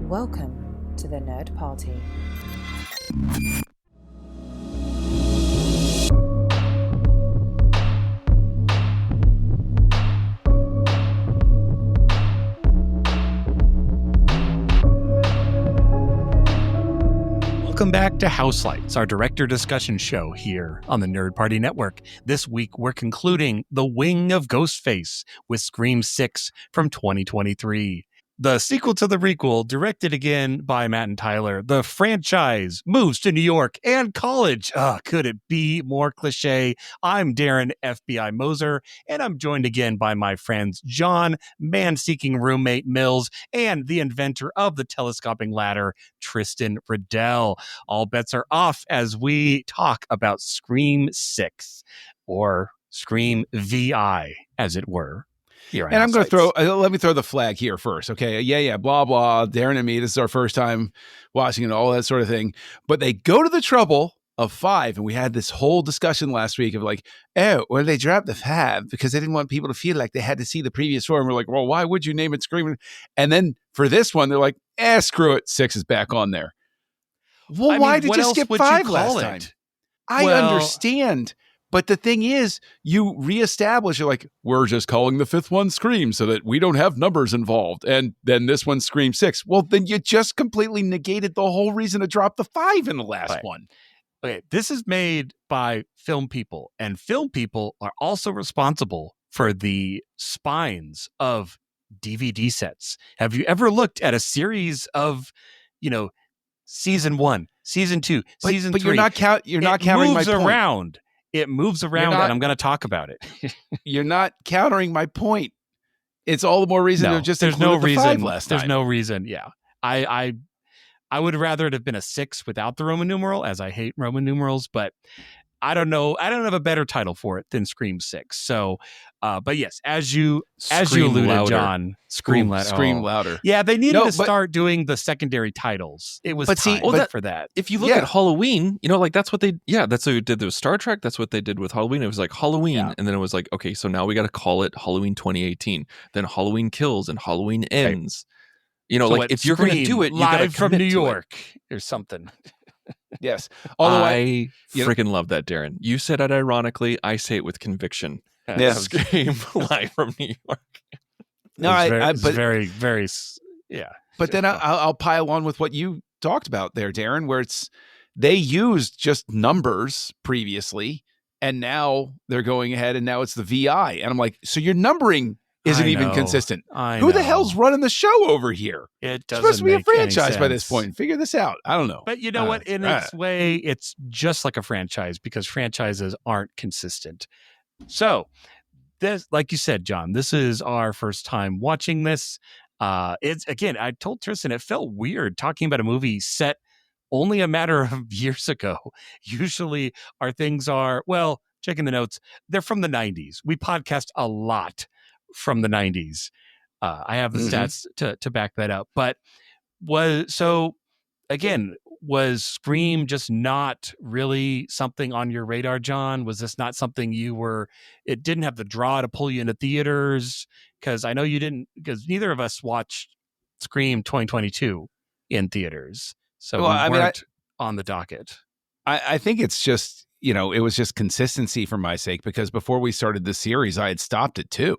Welcome to the Nerd Party. Welcome back to Houselights, our director discussion show here on the Nerd Party Network. This week, we're concluding The Wing of Ghostface with Scream 6 from 2023. The sequel to the requel, directed again by Matt and Tyler. The franchise moves to New York and college. Could it be more cliche? I'm Darren FBI Moser, and I'm joined again by my friends John, man-seeking roommate Mills, and the inventor of the telescoping ladder, Tristan Riddell. All bets are off as we talk about Scream 6, or Scream VI, as it were. And I'm going to let me throw the flag here first. Okay. Yeah. Blah, blah. Darren and me, this is our first time watching it, all that sort of thing. But they go to the trouble of 5. And we had this whole discussion last week of like, oh, well, they dropped the 5 because they didn't want people to feel like they had to see the previous 4. And we're like, well, why would you name it Scream? And then for this one, they're like, screw it. 6 is back on there. Well, why did you skip 5 last time? I understand. But the thing is, you reestablish, you're like, we're just calling the 5th one Scream so that we don't have numbers involved. And then this one's Scream 6. Well, then you just completely negated the whole reason to drop the 5 in the last one. Okay, this is made by film people, and film people are also responsible for the spines of DVD sets. Have you ever looked at a series of, season 1, season 2, season 3? But you're not counting my point. It moves around, and I'm going to talk about it. You're not countering my point. It's all the more reason to just include the 5 last time. There's no reason. Yeah, I would rather it have been a 6 without the Roman numeral, as I hate Roman numerals. But I don't know. I don't have a better title for it than Scream 6. So, but yes, as you alluded, louder. John, Scream louder. Yeah, they needed to start doing the secondary titles. It was time for that. If you look at Halloween, that's what they did with Star Trek. That's what they did with Halloween. It was like Halloween, and then it was like, okay, so now we got to call it Halloween 2018. Then Halloween Kills and Halloween Ends. So if you're going to do it, you got to from New York or something. Yes. I freaking love that, Darren. You said it ironically. I say it with conviction. Yeah. Scream live from New York. No, it's very, very, yeah. But then I'll pile on with what you talked about there, Darren, where they used just numbers previously, and now they're going ahead, and now it's the VI. And I'm like, so your numbering isn't even consistent. Who the hell's running the show over here? It doesn't. It's supposed to be a franchise by this point. Figure this out. I don't know. But you know what? In its way, it's just like a franchise because franchises aren't consistent. So, this, like you said, John, this is our first time watching this. It's again, I told Tristan it felt weird talking about a movie set only a matter of years ago. Usually, our things are checking the notes. They're from the 90s. We podcast a lot from the 90s. I have the stats to back that up. But was Scream just not really something on your radar, John? Was this not something it didn't have the draw to pull you into theaters? Because I know you didn't, because neither of us watched Scream 2022 in theaters. So we weren't on the docket. I think it's just, it was just consistency for my sake, because before we started this series, I had stopped at 2.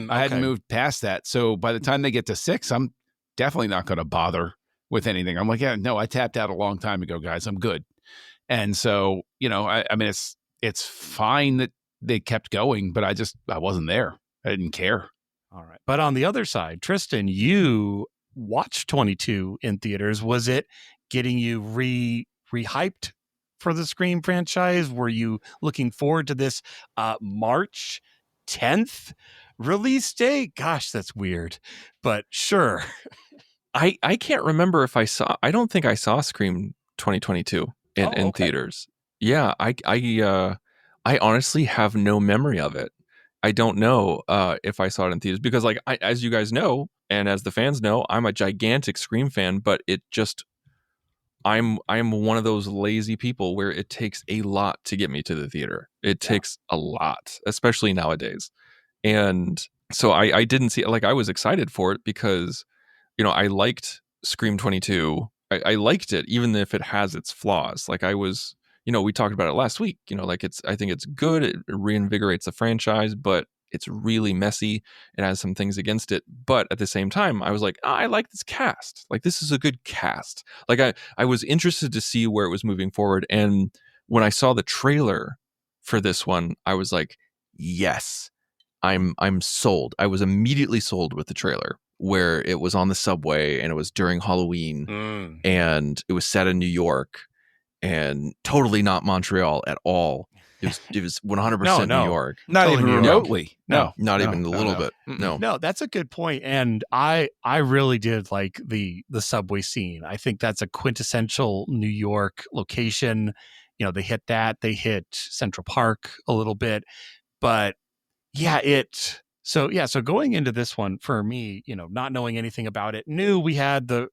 I hadn't moved past that. So by the time they get to 6, I'm definitely not going to bother with anything. I'm like, I tapped out a long time ago, guys. I'm good. And so, it's fine that they kept going, but I wasn't there. I didn't care. All right. But on the other side, Tristan, you watched 22 in theaters. Was it getting you re-hyped for the Scream franchise? Were you looking forward to this March 10th release date? Gosh, that's weird, but sure. I can't remember if I don't think I saw Scream 2022 in theaters. Yeah, I honestly have no memory of it. I don't know if I saw it in theaters because, as you guys know, and as the fans know, I'm a gigantic Scream fan, but I'm one of those lazy people where it takes a lot to get me to the theater. It takes a lot, especially nowadays. And so I didn't see it. I was excited for it because, I liked Scream 22, I liked it, even if it has its flaws. Like I was, we talked about it last week. Like I think it's good. It reinvigorates the franchise, but it's really messy. It has some things against it. But at the same time, I was like, I like this cast. Like this is a good cast. Like I was interested to see where it was moving forward. And when I saw the trailer for this one, I was like, yes, I'm sold. I was immediately sold with the trailer, where it was on the subway and it was during Halloween and it was set in New York and totally not Montreal at all. It was 100% New York. Not totally even remotely. No, not even a little bit. No, that's a good point. And I really did like the subway scene. I think that's a quintessential New York location. They hit that. They hit Central Park a little bit. But yeah, so going into this one for me, not knowing anything about it, knew we had the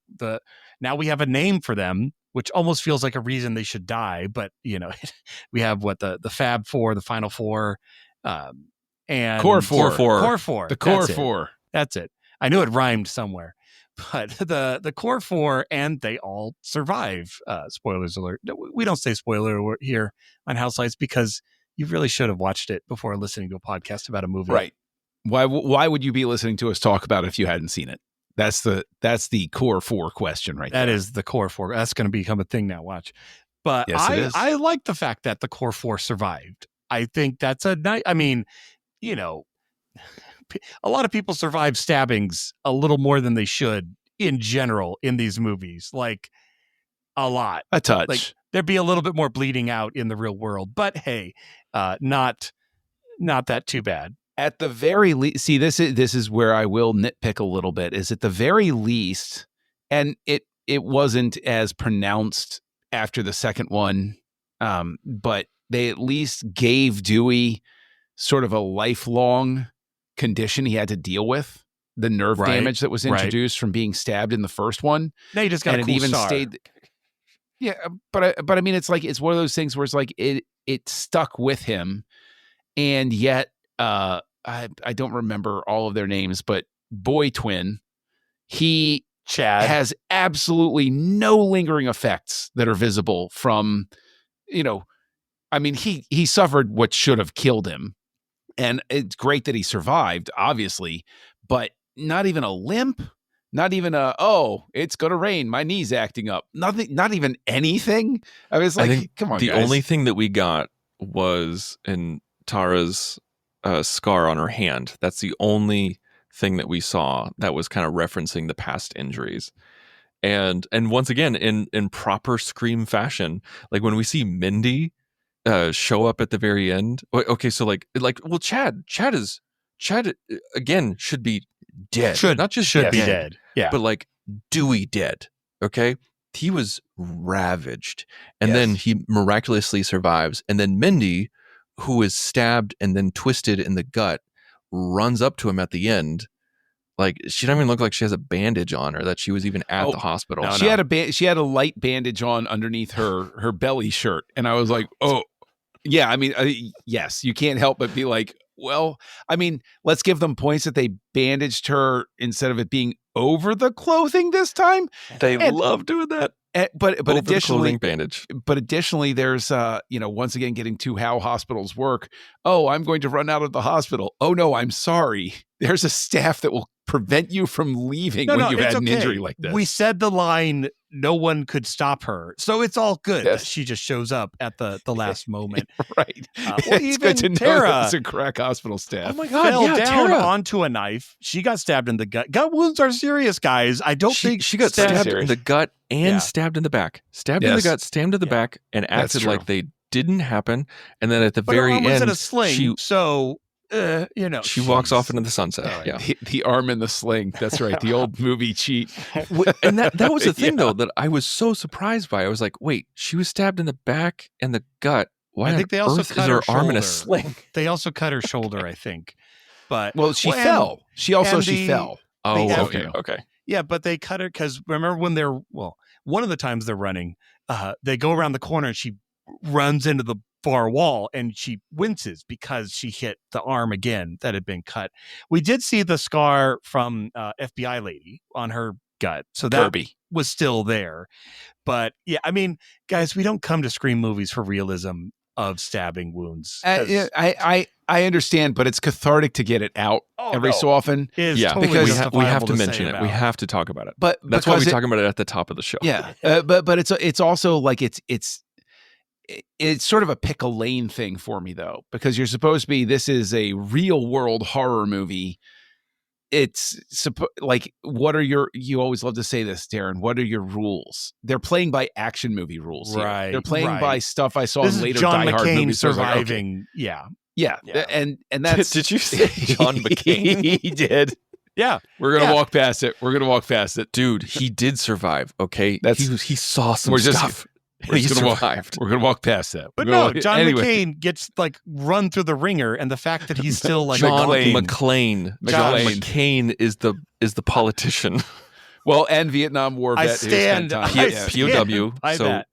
now we have a name for them, which almost feels like a reason they should die. But we have the Fab Four, the Final Four, and Core Four. The Core Four. That's it. I knew it rhymed somewhere, but the Core Four, and they all survive. Spoilers alert. We don't say spoiler alert here on Houselights because you really should have watched it before listening to a podcast about a movie. Right. Why would you be listening to us talk about it if you hadn't seen it? That's the Core Four question right there. That is the Core Four. That's going to become a thing now. Watch. But yes, it is. I like the fact that the Core Four survived. I think that's a nice, a lot of people survive stabbings a little more than they should in general in these movies. Like a lot. A touch. Like there'd be a little bit more bleeding out in the real world. But hey, not that too bad. At the very least, see, this is where I will nitpick a little bit, is at the very least, and it wasn't as pronounced after the second one, but they at least gave Dewey sort of a lifelong condition he had to deal with, the nerve damage that was introduced from being stabbed in the first one. Now you just got a cool star. Yeah, but I mean, it's one of those things where it's like it stuck with him, and yet I don't remember all of their names, but Boy Twin, Chad has absolutely no lingering effects that are visible from, I mean, he suffered what should have killed him, and it's great that he survived, obviously, but not even a limp. Not even it's going to rain, my knee's acting up. Nothing, not even anything. I was like, come on, the guys. only thing that we got was in Tara's scar on her hand. That's the only thing that we saw that was kind of referencing the past injuries. And once again, in proper Scream fashion, like when we see Mindy show up at the very end. Okay, so well, Chad again should be dead. Should be dead. Yeah. But like Dewey dead. Okay. He was ravaged. And then he miraculously survives. And then Mindy, who is stabbed and then twisted in the gut, runs up to him at the end. Like she doesn't even look like she has a bandage on her, that she was even at the hospital. No, she had a light bandage on underneath her belly shirt. And I was like, oh yeah. I mean, yes, you can't help but be like, well, I mean, let's give them points that they bandaged her instead of it being over the clothing this time. They love doing that. But over additionally, the bandage. But additionally, there's once again getting to how hospitals work. Oh, I'm going to run out of the hospital. Oh no, I'm sorry. There's a staff that will prevent you from leaving when you've had an injury like this. We said the line, no one could stop her. So it's all good. Yes. She just shows up at the last moment. Right. It's even good to Tara, know that it's a crack hospital staff. Oh my God. Fell down onto a knife. She got stabbed in the gut. Gut wounds are serious, guys. I don't think she got stabbed in the gut and stabbed in the back. Stabbed in the gut, stabbed in the back, and acted like they didn't happen. And then at the very end, was in a sling, she walks off into the sunset. The arm in the sling. That's right. The old movie cheat. And that was the thing though, that I was so surprised by. I was like, wait, she was stabbed in the back and the gut. Why I think they also cut her arm shoulder in a sling? They also cut her shoulder, I think. But she fell. She fell. Oh, okay. Yeah, but they cut her because remember when one of the times they're running, they go around the corner and she runs into the far wall and she winces because she hit the arm again that had been cut. We did see the scar from FBI lady on her gut. So that Kirby was still there. But yeah, I mean, guys, we don't come to Scream movies for realism of stabbing wounds. I understand, but it's cathartic to get it out every so often. Is Yeah, totally because we have justifiable to say mention it. about. We have to talk about it. But That's why we because talk about it at the top of the show. Yeah, but it's also like it's sort of a pick a lane thing for me though, because you're supposed to be, this is a real world horror movie. It's like, what are you always love to say this, Darren, what are your rules? They're playing by action movie rules here. Right, They're playing by stuff I saw This in is later John Die Hard McCain movies. So I was like, okay. surviving. Yeah. And that's Did you say John McCain? He did. Yeah. We're gonna walk past it. Dude, he did survive. Okay, That's- he saw some we're just- stuff. We're He just gonna survived. We're gonna walk past that. But We're gonna no, walk- John anyway. McCain gets like run through the ringer, and the fact that he's still like John McClane. McClane. John McClane. McCain is the politician. Well, and Vietnam War vet I who spent stand. time- I yeah. stand POW. by So that.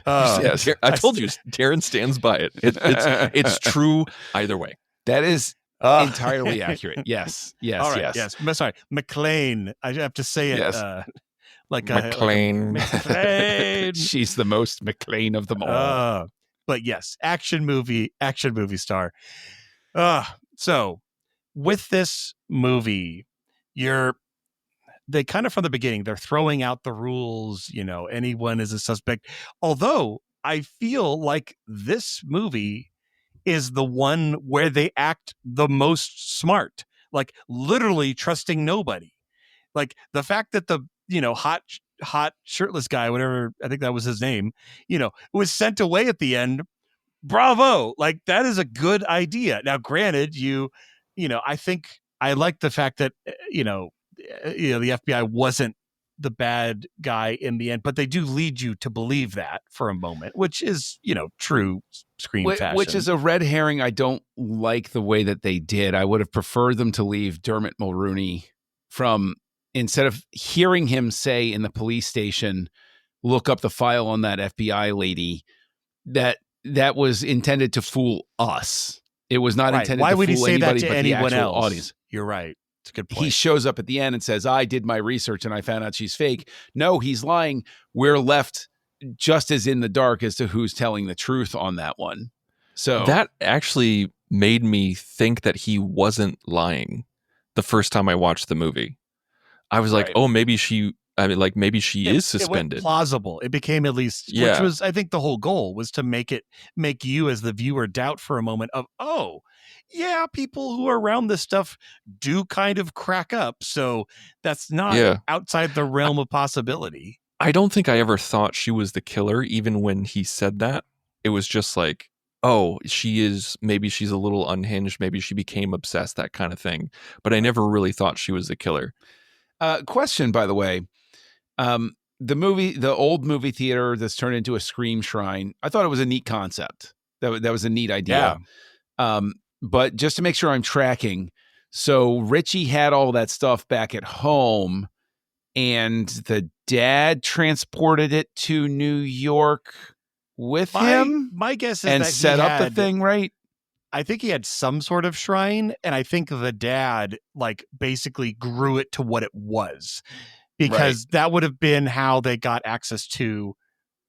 Yes. I told you, Darren stands by it. It's true either way. That is Uh, entirely accurate. Yes. All right. Yes. Sorry, McClane. I have to say it. Yes. Like McClane. McClane. She's the most McClane of them all. But yes, action movie star. So with this movie, they kind of from the beginning, they're throwing out the rules, anyone is a suspect. Although I feel like this movie is the one where they act the most smart, like literally trusting nobody. Like the fact that the, hot shirtless guy, whatever, I think that was his name, was sent away at the end. Bravo. Like that is a good idea. Now, granted, I think I like the fact that, the FBI wasn't the bad guy in the end, but they do lead you to believe that for a moment, which is, true Scream fashion. Which is a red herring. I don't like the way that they did. I would have preferred them to leave Dermot Mulroney instead of hearing him say in the police station, look up the file on that FBI lady, that was intended to fool us. It was not intended Why to would fool he say that anybody to but anyone the actual else? audience. You're right. It's a good point. He shows up at the end and says, I did my research and I found out she's fake. No, he's lying. We're left just as in the dark as to who's telling the truth on that one. So that actually made me think that he wasn't lying the first time I watched the movie. I was like, oh, maybe she is suspended. It went plausible. It became at least, which was, I think the whole goal was to make you as the viewer doubt for a moment of, oh, yeah, people who are around this stuff do kind of crack up. So that's not outside the realm of possibility. I don't think I ever thought she was the killer, even when he said that. It was just like, oh, maybe she's a little unhinged. Maybe she became obsessed, that kind of thing. But I never really thought she was the killer. Question, by the way, the old movie theater that's turned into a Scream shrine, I thought it was a neat concept. That was a neat idea. Yeah. But just to make sure I'm tracking, so Richie had all that stuff back at home, and the dad transported it to New York with him. My guess is and that set up the thing, right? I think he had some sort of shrine, and I think the dad basically grew it to what it was, because that would have been how they got access to,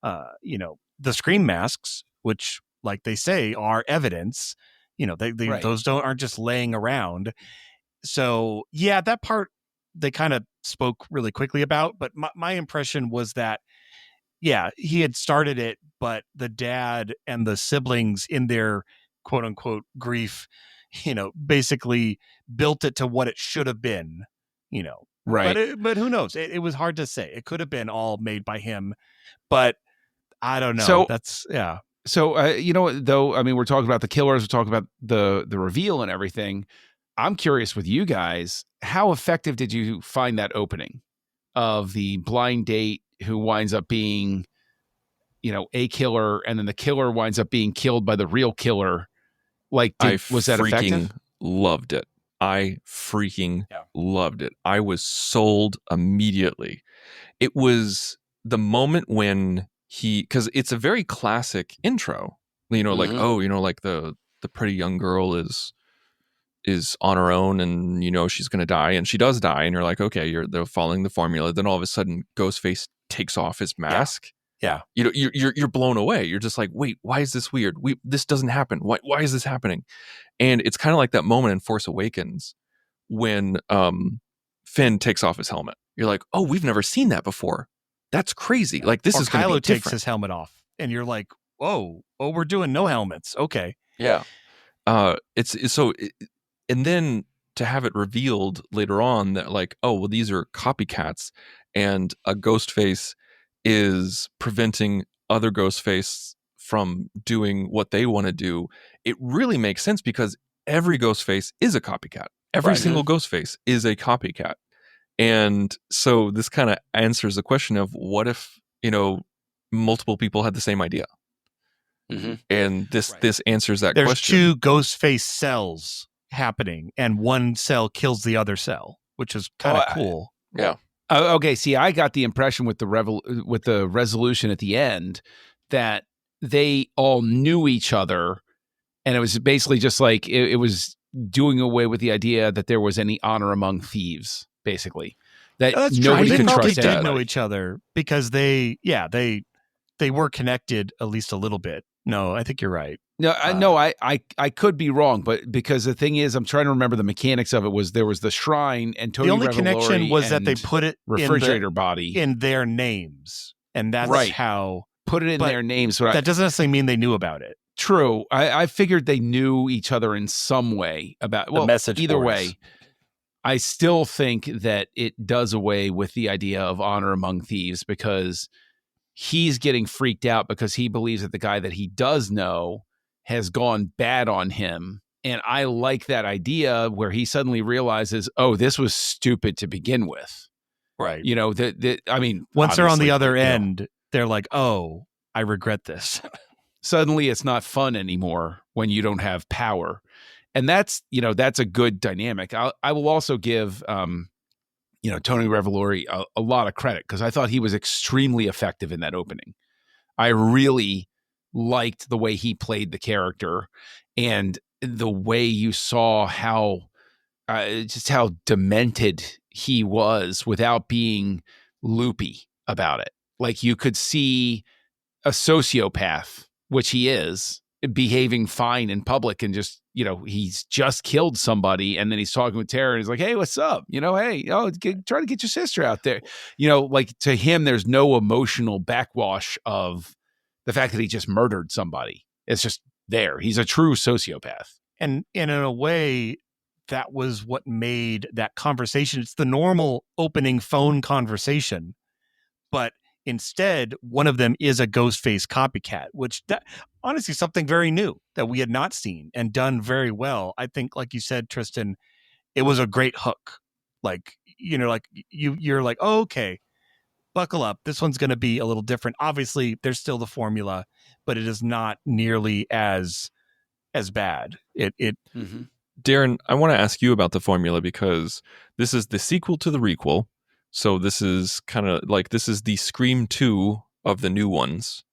the Scream masks, which, like they say, are evidence. Those aren't just laying around. So yeah, that part they kind of spoke really quickly about, but my impression was that, yeah, he had started it, but the dad and the siblings in their quote unquote grief, basically built it to what it should have been, Right. But who knows? It was hard to say. It could have been all made by him, but I don't know. So that's, yeah. So, though, I mean, we're talking about the killers, we're talking about the reveal and everything. I'm curious with you guys, how effective did you find that opening of the blind date who winds up being, a killer, and then the killer winds up being killed by the real killer? Was that effective? Loved it. I freaking loved it. I was sold immediately. It was the moment when because it's a very classic intro, like, the pretty young girl is is on her own, and she's going to die, and she does die, and you're like, okay, they're following the formula. Then all of a sudden, Ghostface takes off his mask. Yeah. You're blown away. You're just like, wait, why is this weird? This doesn't happen. Why is this happening? And it's kind of like that moment in Force Awakens when Finn takes off his helmet. You're like, oh, we've never seen that before. That's crazy. Like, this is going to be Kylo different. takes his helmet off, and you're like, oh, we're doing no helmets. Okay. Yeah. And then to have it revealed later on that, like, oh, well, these are copycats, and a Ghostface is preventing other Ghostface from doing what they want to do. It really makes sense because every Ghostface is a copycat. Every single Ghostface is a copycat. And so this kind of answers the question of what if, multiple people had the same idea? Mm-hmm. And this answers that There's question. two Ghostface cells happening, and one cell kills the other cell, which is kind of cool. Yeah. Okay, see, I got the impression with the resolution at the end that they all knew each other, and it was basically just like it was doing away with the idea that there was any honor among thieves, basically. That That's nobody true. They could probably trust did anybody. know each other because they were connected at least a little bit. No, I think you're right. No, I could be wrong, but because the thing is, I'm trying to remember the mechanics of it. There was the shrine, and Tony The only Revolori connection was that they put it refrigerator body in their names, and that's Right. how put it in but their names. So that doesn't necessarily mean they knew about it. True. I figured they knew each other in some way about The message either boards. way. I still think that it does away with the idea of honor among thieves because he's getting freaked out because he believes that the guy that he does know has gone bad on him. And I like that idea where he suddenly realizes, oh, this was stupid to begin with. Right. I mean, Once they're on the obviously, other end, they're like, oh, I regret this. suddenly it's not fun anymore when you don't have power. And that's a good dynamic. I will also give, Tony Revolori a lot of credit because I thought he was extremely effective in that opening. I really liked the way he played the character and the way you saw how demented he was without being loopy about it. Like you could see a sociopath, which he is, behaving fine in public and just, he's just killed somebody and then he's talking with Tara and he's like, hey, what's up? Try to get your sister out there. Like to him, there's no emotional backwash of the fact that he just murdered somebody. It's just there. He's a true sociopath. And in a way, that was what made that conversation. It's the normal opening phone conversation, but instead, one of them is a Ghostface copycat, which honestly something very new that we had not seen and done very well. I think, like you said, Tristan, it was a great hook. Like, you're like, oh, okay, buckle up. This one's going to be a little different. Obviously, there's still the formula, but it is not nearly as bad. Mm-hmm. Darren, I want to ask you about the formula because this is the sequel to the requel. So this is kind of like, this is the Scream 2 of the new ones.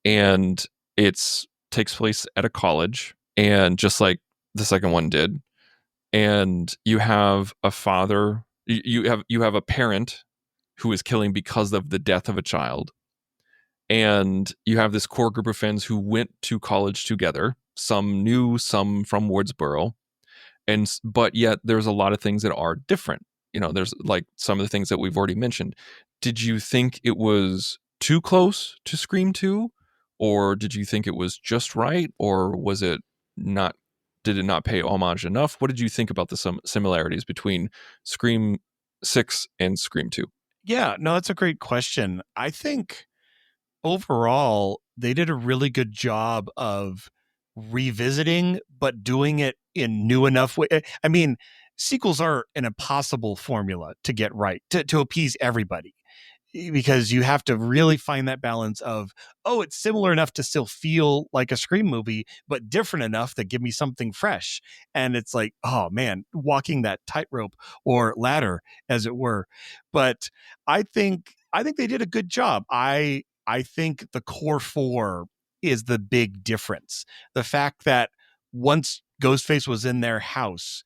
And it's takes place at a college, and just like the second one did. And you have a father, you have a parent who is killing because of the death of a child. And you have this core group of friends who went to college together, some new, some from Woodsboro. But yet there's a lot of things that are different. There's like some of the things that we've already mentioned. Did you think it was too close to Scream 2? Or did you think it was just right? Or was it not? Did it not pay homage enough? What did you think about the similarities between Scream 6 and Scream 2? Yeah, no, that's a great question. I think overall, they did a really good job of revisiting, but doing it in new enough way. I mean, sequels are an impossible formula to get right, to appease everybody, because you have to really find that balance of, oh, it's similar enough to still feel like a Scream movie, but different enough to give me something fresh. And it's like, oh man, walking that tightrope or ladder, as it were. But I think they did a good job. I think the core four is the big difference. The fact that once Ghostface was in their house,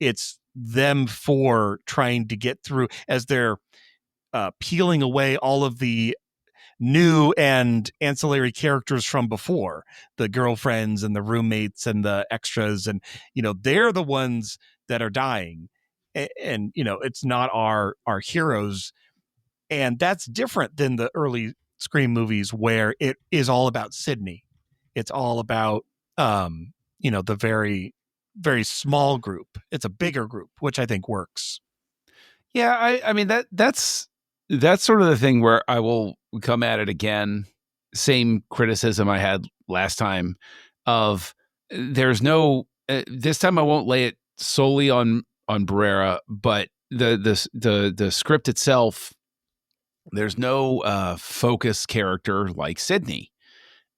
it's them four trying to get through as they're peeling away all of the new and ancillary characters from before, the girlfriends and the roommates and the extras, and they're the ones that are dying, and it's not our heroes. And that's different than the early Scream movies where it is all about Sydney. It's all about the very, very small group. It's a bigger group, which I think works. Yeah, I mean that's sort of the thing where I will come at it again. Same criticism I had last time of there's no this time I won't lay it solely on Barrera, but the script itself, there's no focus character like Sydney.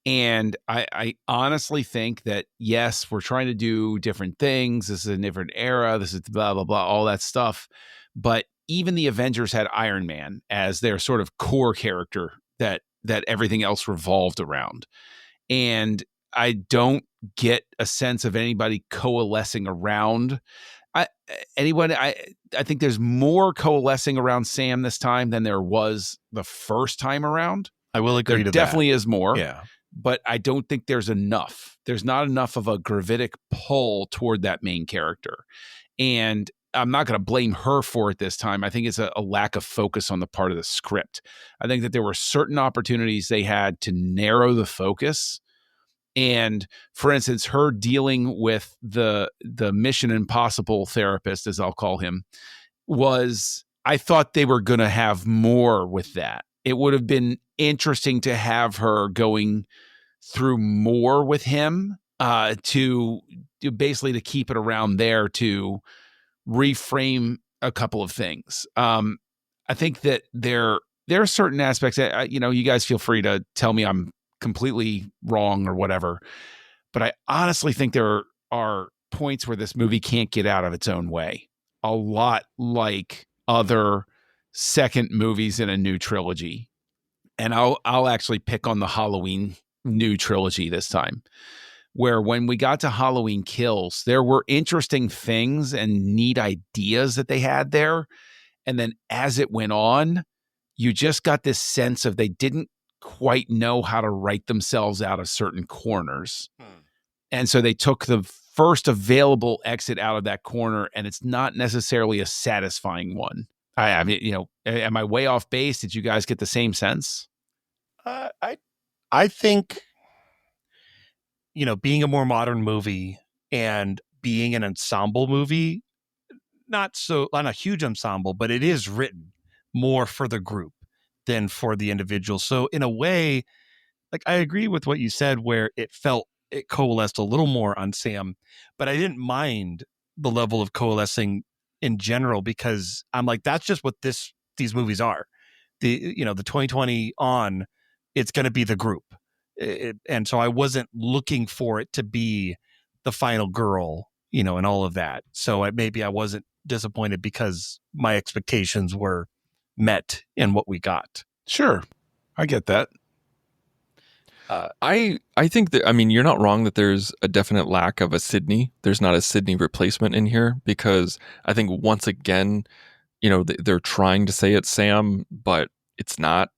And I honestly think that, yes, we're trying to do different things. This is a different era. This is blah, blah, blah, all that stuff. But even the Avengers had Iron Man as their sort of core character that everything else revolved around. And I don't get a sense of anybody coalescing around I think there's more coalescing around Sam this time than there was the first time around. I will agree to that. Definitely is more. Yeah. But I don't think there's enough. There's not enough of a gravitic pull toward that main character. And I'm not going to blame her for it this time. I think it's a lack of focus on the part of the script. I think that there were certain opportunities they had to narrow the focus. And for instance, her dealing with the Mission Impossible therapist, as I'll call him, I thought they were going to have more with that. It would have been interesting to have her going through more with him to basically to keep it around there to reframe a couple of things. I think that there are certain aspects that, you guys feel free to tell me I'm completely wrong or whatever, but I honestly think there are points where this movie can't get out of its own way, a lot like other second movies in a new trilogy. And I'll actually pick on the Halloween new trilogy this time, where when we got to Halloween Kills, there were interesting things and neat ideas that they had there. And then as it went on, you just got this sense of they didn't quite know how to write themselves out of certain corners. And so they took the first available exit out of that corner, and it's not necessarily a satisfying one. I mean, am I way off base? Did you guys get the same sense? I think, being a more modern movie and being an ensemble movie, not a huge ensemble, but it is written more for the group than for the individual. So in a way, like, I agree with what you said, where it coalesced a little more on Sam, but I didn't mind the level of coalescing in general, because I'm like, that's just what these movies are. The 2020 on, it's going to be the group. And so I wasn't looking for it to be the final girl, and all of that. So maybe I wasn't disappointed because my expectations were met in what we got. Sure. I get that. I think that, you're not wrong that there's a definite lack of a Sydney. There's not a Sydney replacement in here, because I think once again, they're trying to say it's Sam, but it's not,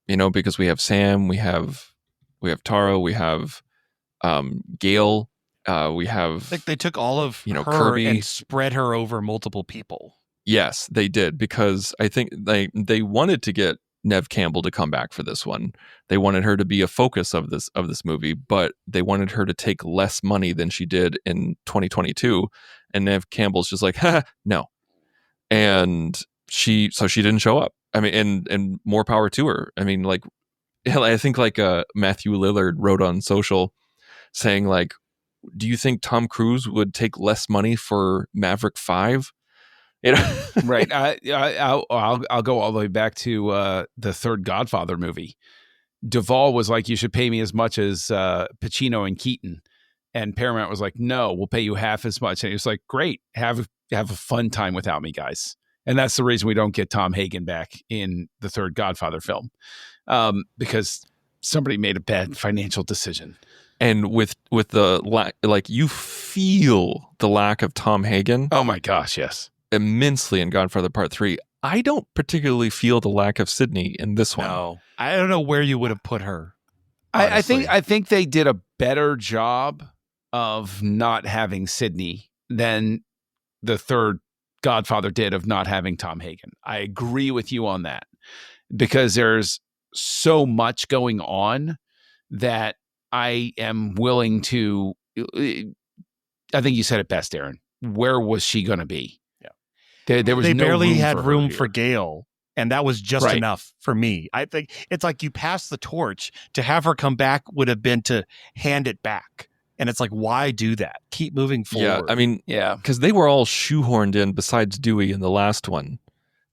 because we have Sam, we have Tara, we have Gail, we have, like, they took all of her Kirby and spread her over multiple people. Yes, they did, because I think they wanted to get Neve Campbell to come back for this one. They wanted her to be a focus of this movie, but they wanted her to take less money than she did in 2022. And Neve Campbell's just like, no. And she didn't show up. And more power to her. I think Matthew Lillard wrote on social saying, like, do you think Tom Cruise would take less money for Maverick 5? Right. I'll go all the way back to the third Godfather movie. Duvall was like, you should pay me as much as Pacino and Keaton. And Paramount was like, no, we'll pay you half as much. And he was like, great, have a fun time without me, guys. And that's the reason we don't get Tom Hagen back in the third Godfather film, because somebody made a bad financial decision. And with the like, you feel the lack of Tom Hagen Oh my gosh, yes. immensely in Godfather Part 3. I don't particularly feel the lack of Sydney in this one. No, I don't know where you would have put her. I honestly. think they did a better job of not having Sydney than the third Godfather did of not having Tom Hagen. I agree with you on that, because there's so much going on that I am willing to. I think you said it best, Aaron. Where was she going to be? Yeah, there was they no barely room had for her room here. for Gail, and that was just Right. enough for me. I think it's like you pass the torch. To have her come back would have been to hand it back, and it's like, why do that? Keep moving forward. Yeah, I mean, Yeah. because they were all shoehorned in besides Dewey in the last one.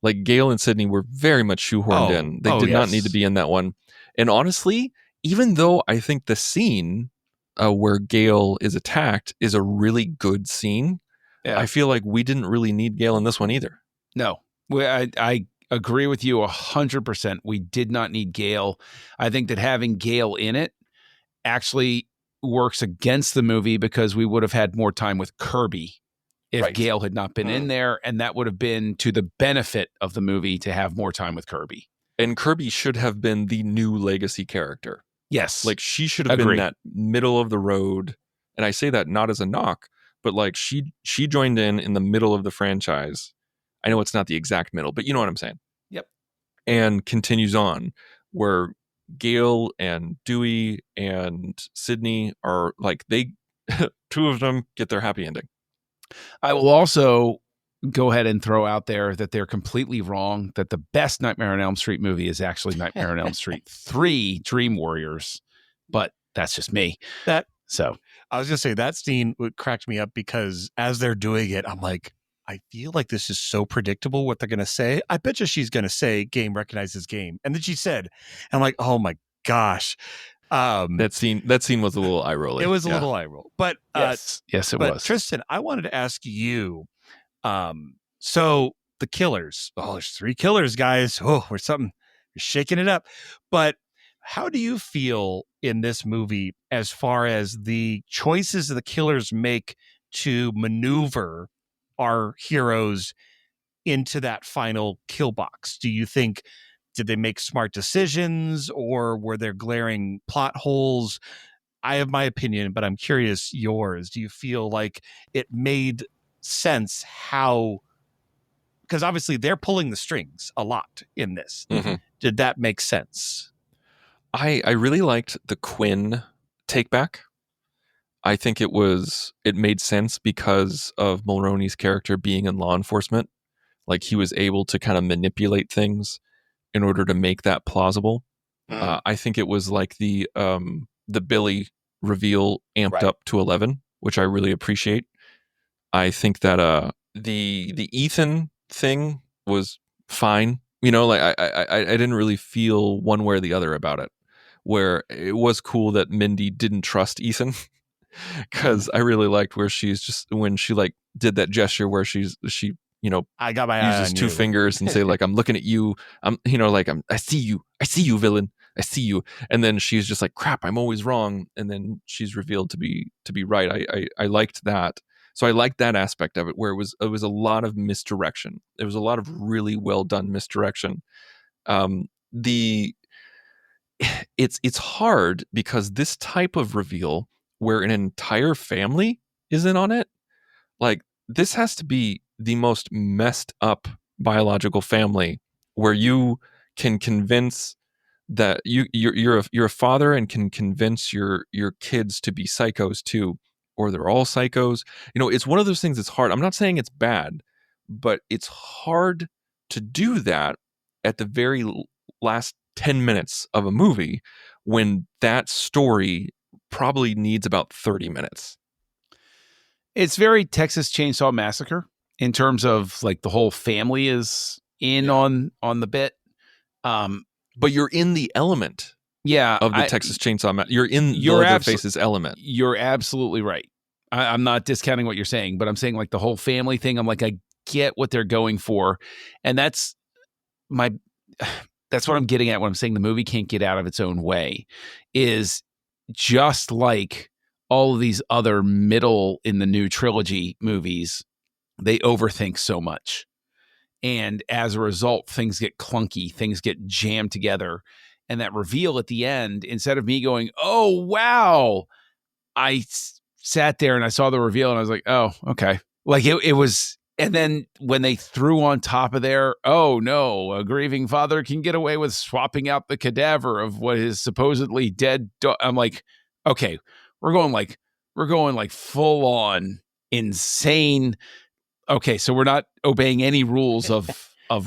Like Gail and Sydney were very much shoehorned in. They did not need to be in that one. And honestly, even though I think the scene where Gail is attacked is a really good scene, I feel like we didn't really need Gail in this one either. No, I agree with you 100%. We did not need Gail. I think that having Gail in it actually works against the movie, because we would have had more time with Kirby if Right. Gail had not been in there, and that would have been to the benefit of the movie to have more time with Kirby. And Kirby should have been the new legacy character. Yes. Like, she should have been that middle of the road. And I say that not as a knock, but like she joined in the middle of the franchise. I know it's not the exact middle, but you know what I'm saying. Yep. And continues on, where Gail and Dewey and Sydney are like, they two of them get their happy ending. I will also go ahead and throw out there that they're completely wrong, that the best Nightmare on Elm Street movie is actually Nightmare on Elm Street 3 Dream Warriors, but that's just me. So I was going to say that scene would cracked me up, because as they're doing it, I'm like, I feel like this is so predictable what they're going to say. I bet you she's going to say game recognizes game. And then she said, and I'm like, oh my gosh. That scene was a little eye rolling. It was a little eye roll. But yes, it was. Tristan, I wanted to ask you, so the killers, there's 3 killers, guys. We're shaking it up. But how do you feel in this movie as far as the choices the killers make to maneuver our heroes into that final kill box? Do you think, did they make smart decisions, or were there glaring plot holes? I have my opinion, but I'm curious yours. Do you feel like it made sense how, because obviously they're pulling the strings a lot in this. Mm-hmm. Did that make sense? I really liked the Quinn take back. I think it made sense because of Mulroney's character being in law enforcement. Like, he was able to kind of manipulate things in order to make that plausible. I think it was like the Billy reveal amped up to 11, which I really appreciate. I think that the Ethan thing was fine. You know, like I didn't really feel one way or the other about it. Where it was cool that Mindy didn't trust Ethan, because I really liked where she's just, when she like did that gesture where she I got my uses 2 fingers and say like, I'm looking at you, I see you, villain, I see you, and then she's just like, crap, I'm always wrong, and then she's revealed to be right. I liked that. So I liked that aspect of it, where it was a lot of misdirection. It was a lot of really well done misdirection. It's hard, because this type of reveal where an entire family is in on it, like, this has to be the most messed up biological family, where you can convince that you're a father and can convince your kids to be psychos too, or they're all psychos. You know, it's one of those things that's hard. I'm not saying it's bad, but it's hard to do that at the very last 10 minutes of a movie, when that story probably needs about 30 minutes. It's very Texas Chainsaw Massacre in terms of like the whole family is in on the bit. But you're in the element of the Texas Chainsaw Massacre. You're in Leatherface's element. You're absolutely right. I'm not discounting what you're saying, but I'm saying like the whole family thing, I'm like, I get what they're going for. And that's what I'm getting at when I'm saying the movie can't get out of its own way, is just like all of these other middle in the new trilogy movies, they overthink so much. And as a result, things get clunky, things get jammed together. And that reveal at the end, instead of me going, oh, wow, I sat there and I saw the reveal and I was like, oh, okay. Like it was. And then when they threw on top of there, oh no, a grieving father can get away with swapping out the cadaver of what is supposedly dead. I'm like, okay, we're going like full on insane. Okay, so we're not obeying any rules of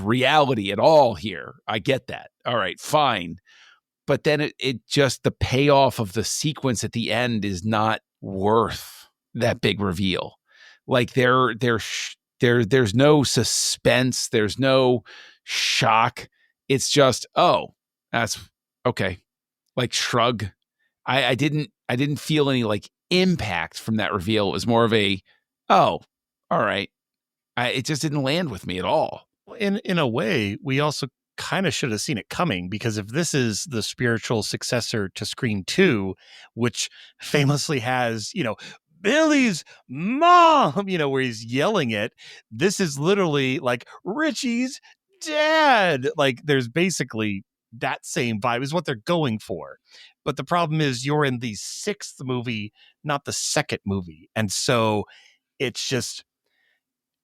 reality at all here. I get that. All right, fine. But then it just, the payoff of the sequence at the end is not worth that big reveal. Like there's no suspense, there's no shock. It's just, oh, that's okay. Like shrug. I didn't feel any like impact from that reveal. It was more of a, oh, all right. It just didn't land with me at all. In a way, we also kind of should have seen it coming, because if this is the spiritual successor to Scream 2, which famously has, Billy's mom, where he's yelling it, this is literally like Richie's dad. Like there's basically that same vibe is what they're going for. But the problem is you're in the 6th movie, not the 2nd movie. And so it's just,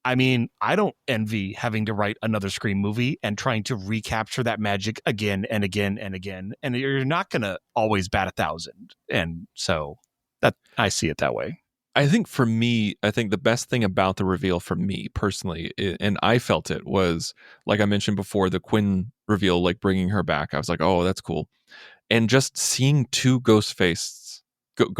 I mean, I don't envy having to write another Scream movie and trying to recapture that magic again and again and again. And you're not going to always bat 1,000. And so that I see it that way. I think for me, the best thing about the reveal for me personally, and I felt it, was, like I mentioned before, the Quinn reveal, like bringing her back. I was like, oh, that's cool. And just seeing two ghost faces, seeing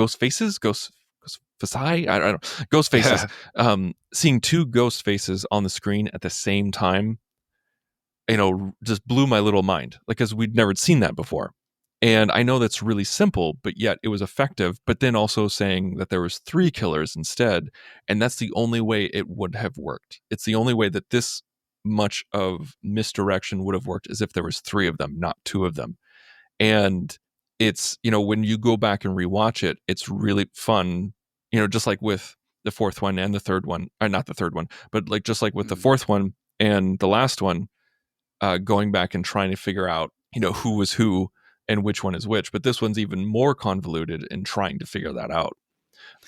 two ghost faces on the screen at the same time, just blew my little mind, like, because we'd never seen that before. And I know that's really simple, but yet it was effective. But then also saying that there was 3 killers instead, and that's the only way it would have worked. It's the only way that this much of misdirection would have worked, is if there was 3 of them, not 2 of them. And it's, when you go back and rewatch it, it's really fun, just like with the 4th one and the 3rd one, or not the 3rd one, but like just like with the 4th one and the last one, going back and trying to figure out, who was who and which one is which. But this one's even more convoluted in trying to figure that out.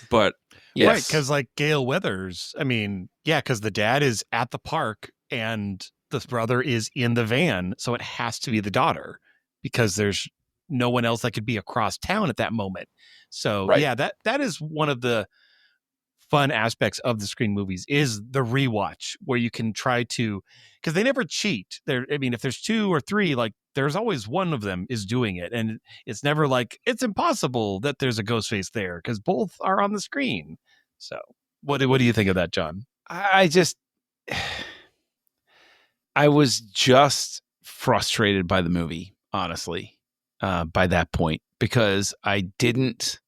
But yes. Right, because like Gail Weathers, I mean, yeah, because the dad is at the park and the brother is in the van, so it has to be the daughter, because there's no one else that could be across town at that moment. So right. Yeah, that is one of the fun aspects of the Scream movies, is the rewatch, where you can try to, because they never cheat. I mean, if there's 2 or 3, like there's always one of them is doing it, and it's never like it's impossible that there's a Ghostface there, because both are on the screen. So what do you think of that, John? I was just frustrated by the movie, honestly, by that point, because I didn't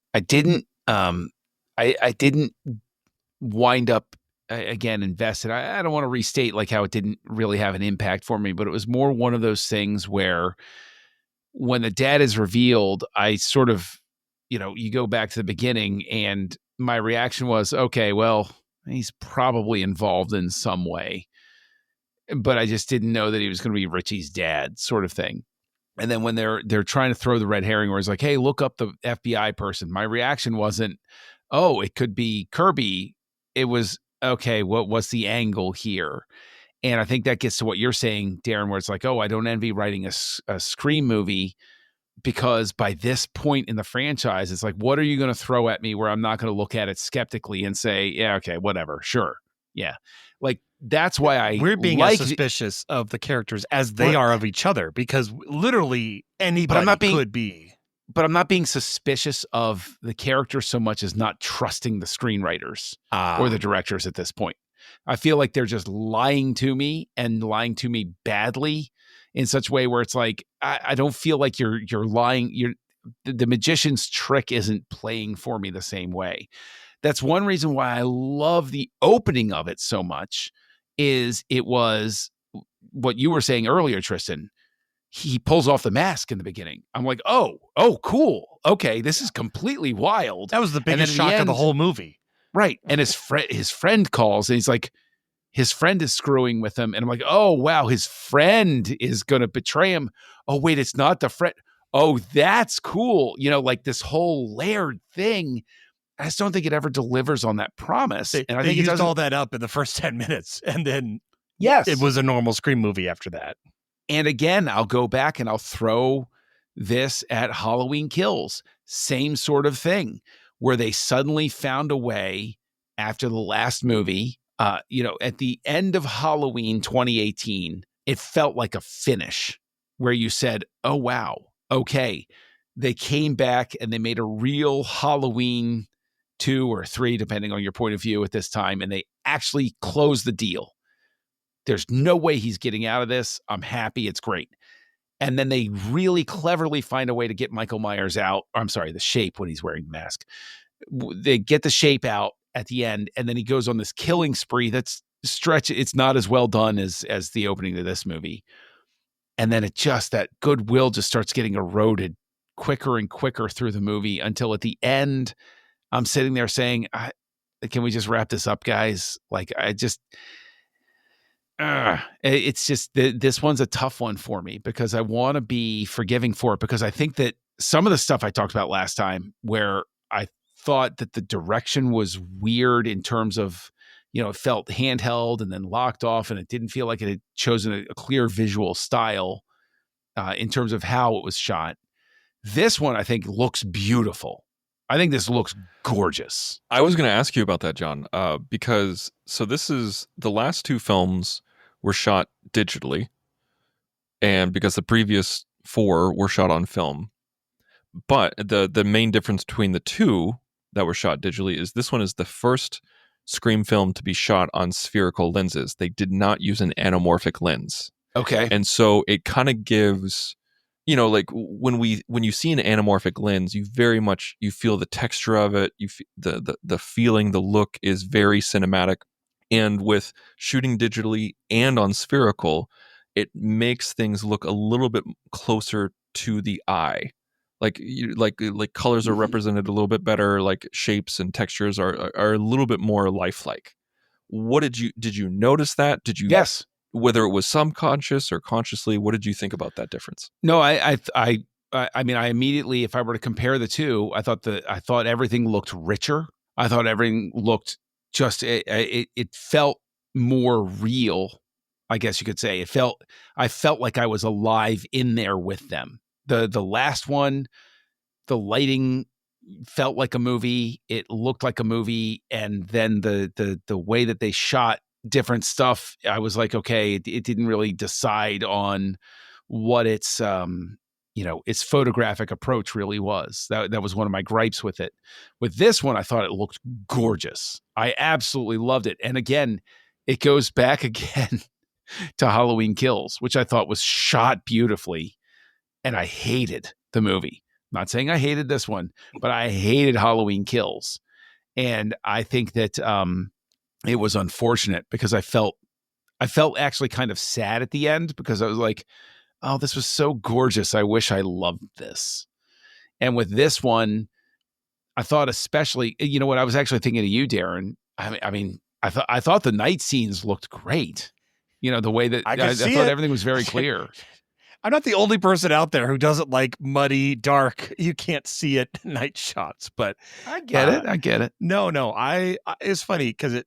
wind up again invested. I don't want to restate like how it didn't really have an impact for me, but it was more one of those things where when the dad is revealed, I sort of, you go back to the beginning, and my reaction was, okay, well, he's probably involved in some way, but I just didn't know that he was going to be Richie's dad, sort of thing. And then when they're trying to throw the red herring, where it's like, hey, look up the FBI person, my reaction wasn't, oh, it could be Kirby. It was, okay, what's the angle here? And I think that gets to what you're saying, Darren, where it's like, oh, I don't envy writing a Scream movie, because by this point in the franchise, it's like, what are you going to throw at me where I'm not going to look at it skeptically and say, yeah, okay, whatever, sure, yeah. Like, that's why we're being as suspicious of the characters as they are of each other, because literally anybody could be. But I'm not being suspicious of the characters so much as not trusting the screenwriters or the directors at this point. I feel like they're just lying to me, and lying to me badly in such a way where it's like, I don't feel like you're lying. The magician's trick isn't playing for me the same way. That's one reason why I love the opening of it so much, is it was what you were saying earlier, Tristan. He pulls off the mask in the beginning. I'm like, oh, cool. okay, this is completely wild. That was the And then biggest at shock of the end- whole movie. Right. And his friend calls and he's like, his friend is screwing with him. And I'm like, oh, wow, his friend is going to betray him. Oh, wait, it's not the friend. Oh, that's cool. You know, like this whole layered thing. I just don't think it ever delivers on that promise. They And I think it used doesn't. all that up in the first 10 minutes, and then Yes. it was a normal Scream movie after that. And again, I'll go back and I'll throw this at Halloween Kills. Same sort of thing where they suddenly found a way after the last movie. At the end of Halloween 2018, it felt like a finish where you said, oh, wow, okay. They came back and they made a real Halloween 2 or 3, depending on your point of view at this time. And they actually closed the deal. There's no way he's getting out of this. I'm happy. It's great. And then they really cleverly find a way to get Michael Myers out. I'm sorry, the Shape when he's wearing the mask. They get the Shape out at the end, and then he goes on this killing spree that's stretch. It's not as well done as the opening of this movie. And then that goodwill just starts getting eroded quicker and quicker through the movie until at the end, I'm sitting there saying, can we just wrap this up, guys? Like, it's just this one's a tough one for me because I want to be forgiving for it, because I think that some of the stuff I talked about last time where I thought that the direction was weird in terms of, it felt handheld and then locked off, and it didn't feel like it had chosen a clear visual style in terms of how it was shot. This one, I think, looks beautiful. I think this looks gorgeous. I was going to ask you about that, John, because this is the last 2 films were shot digitally, and because the previous 4 were shot on film. But the main difference between the 2 that were shot digitally is this one is the first Scream film to be shot on spherical lenses. They did not use an anamorphic lens. Okay. And so it kind of gives, like when you see an anamorphic lens, you feel the texture of it. You the feeling, the look is very cinematic. And with shooting digitally and on spherical, it makes things look a little bit closer to the eye. Like colors are represented a little bit better. Like shapes and textures are a little bit more lifelike. Did you notice that? Yes. Whether it was subconscious or consciously, what did you think about that difference? No, I mean, I immediately, if I were to compare the two, I thought everything looked richer. I thought everything looked it felt more real, I guess you could say. I felt like I was alive in there with them. The last one, the lighting felt like a movie. It looked like a movie, and then the way that they shot different stuff, I was like, okay, it didn't really decide on what its photographic approach really was. That was one of my gripes with it. With this one, I thought it looked gorgeous. I absolutely loved it. And again, it goes back again to Halloween Kills, which I thought was shot beautifully. And I hated the movie. I'm not saying I hated this one, but I hated Halloween Kills. And I think that it was unfortunate because I felt actually kind of sad at the end, because I was like, oh, this was so gorgeous. I wish I loved this. And with this one, I thought especially, what I was actually thinking of you, Darren. I mean, I thought the night scenes looked great. The way that I thought everything was very clear. I'm not the only person out there who doesn't like muddy, dark, you can't see it night shots, but I get it. I get it. No, it's funny because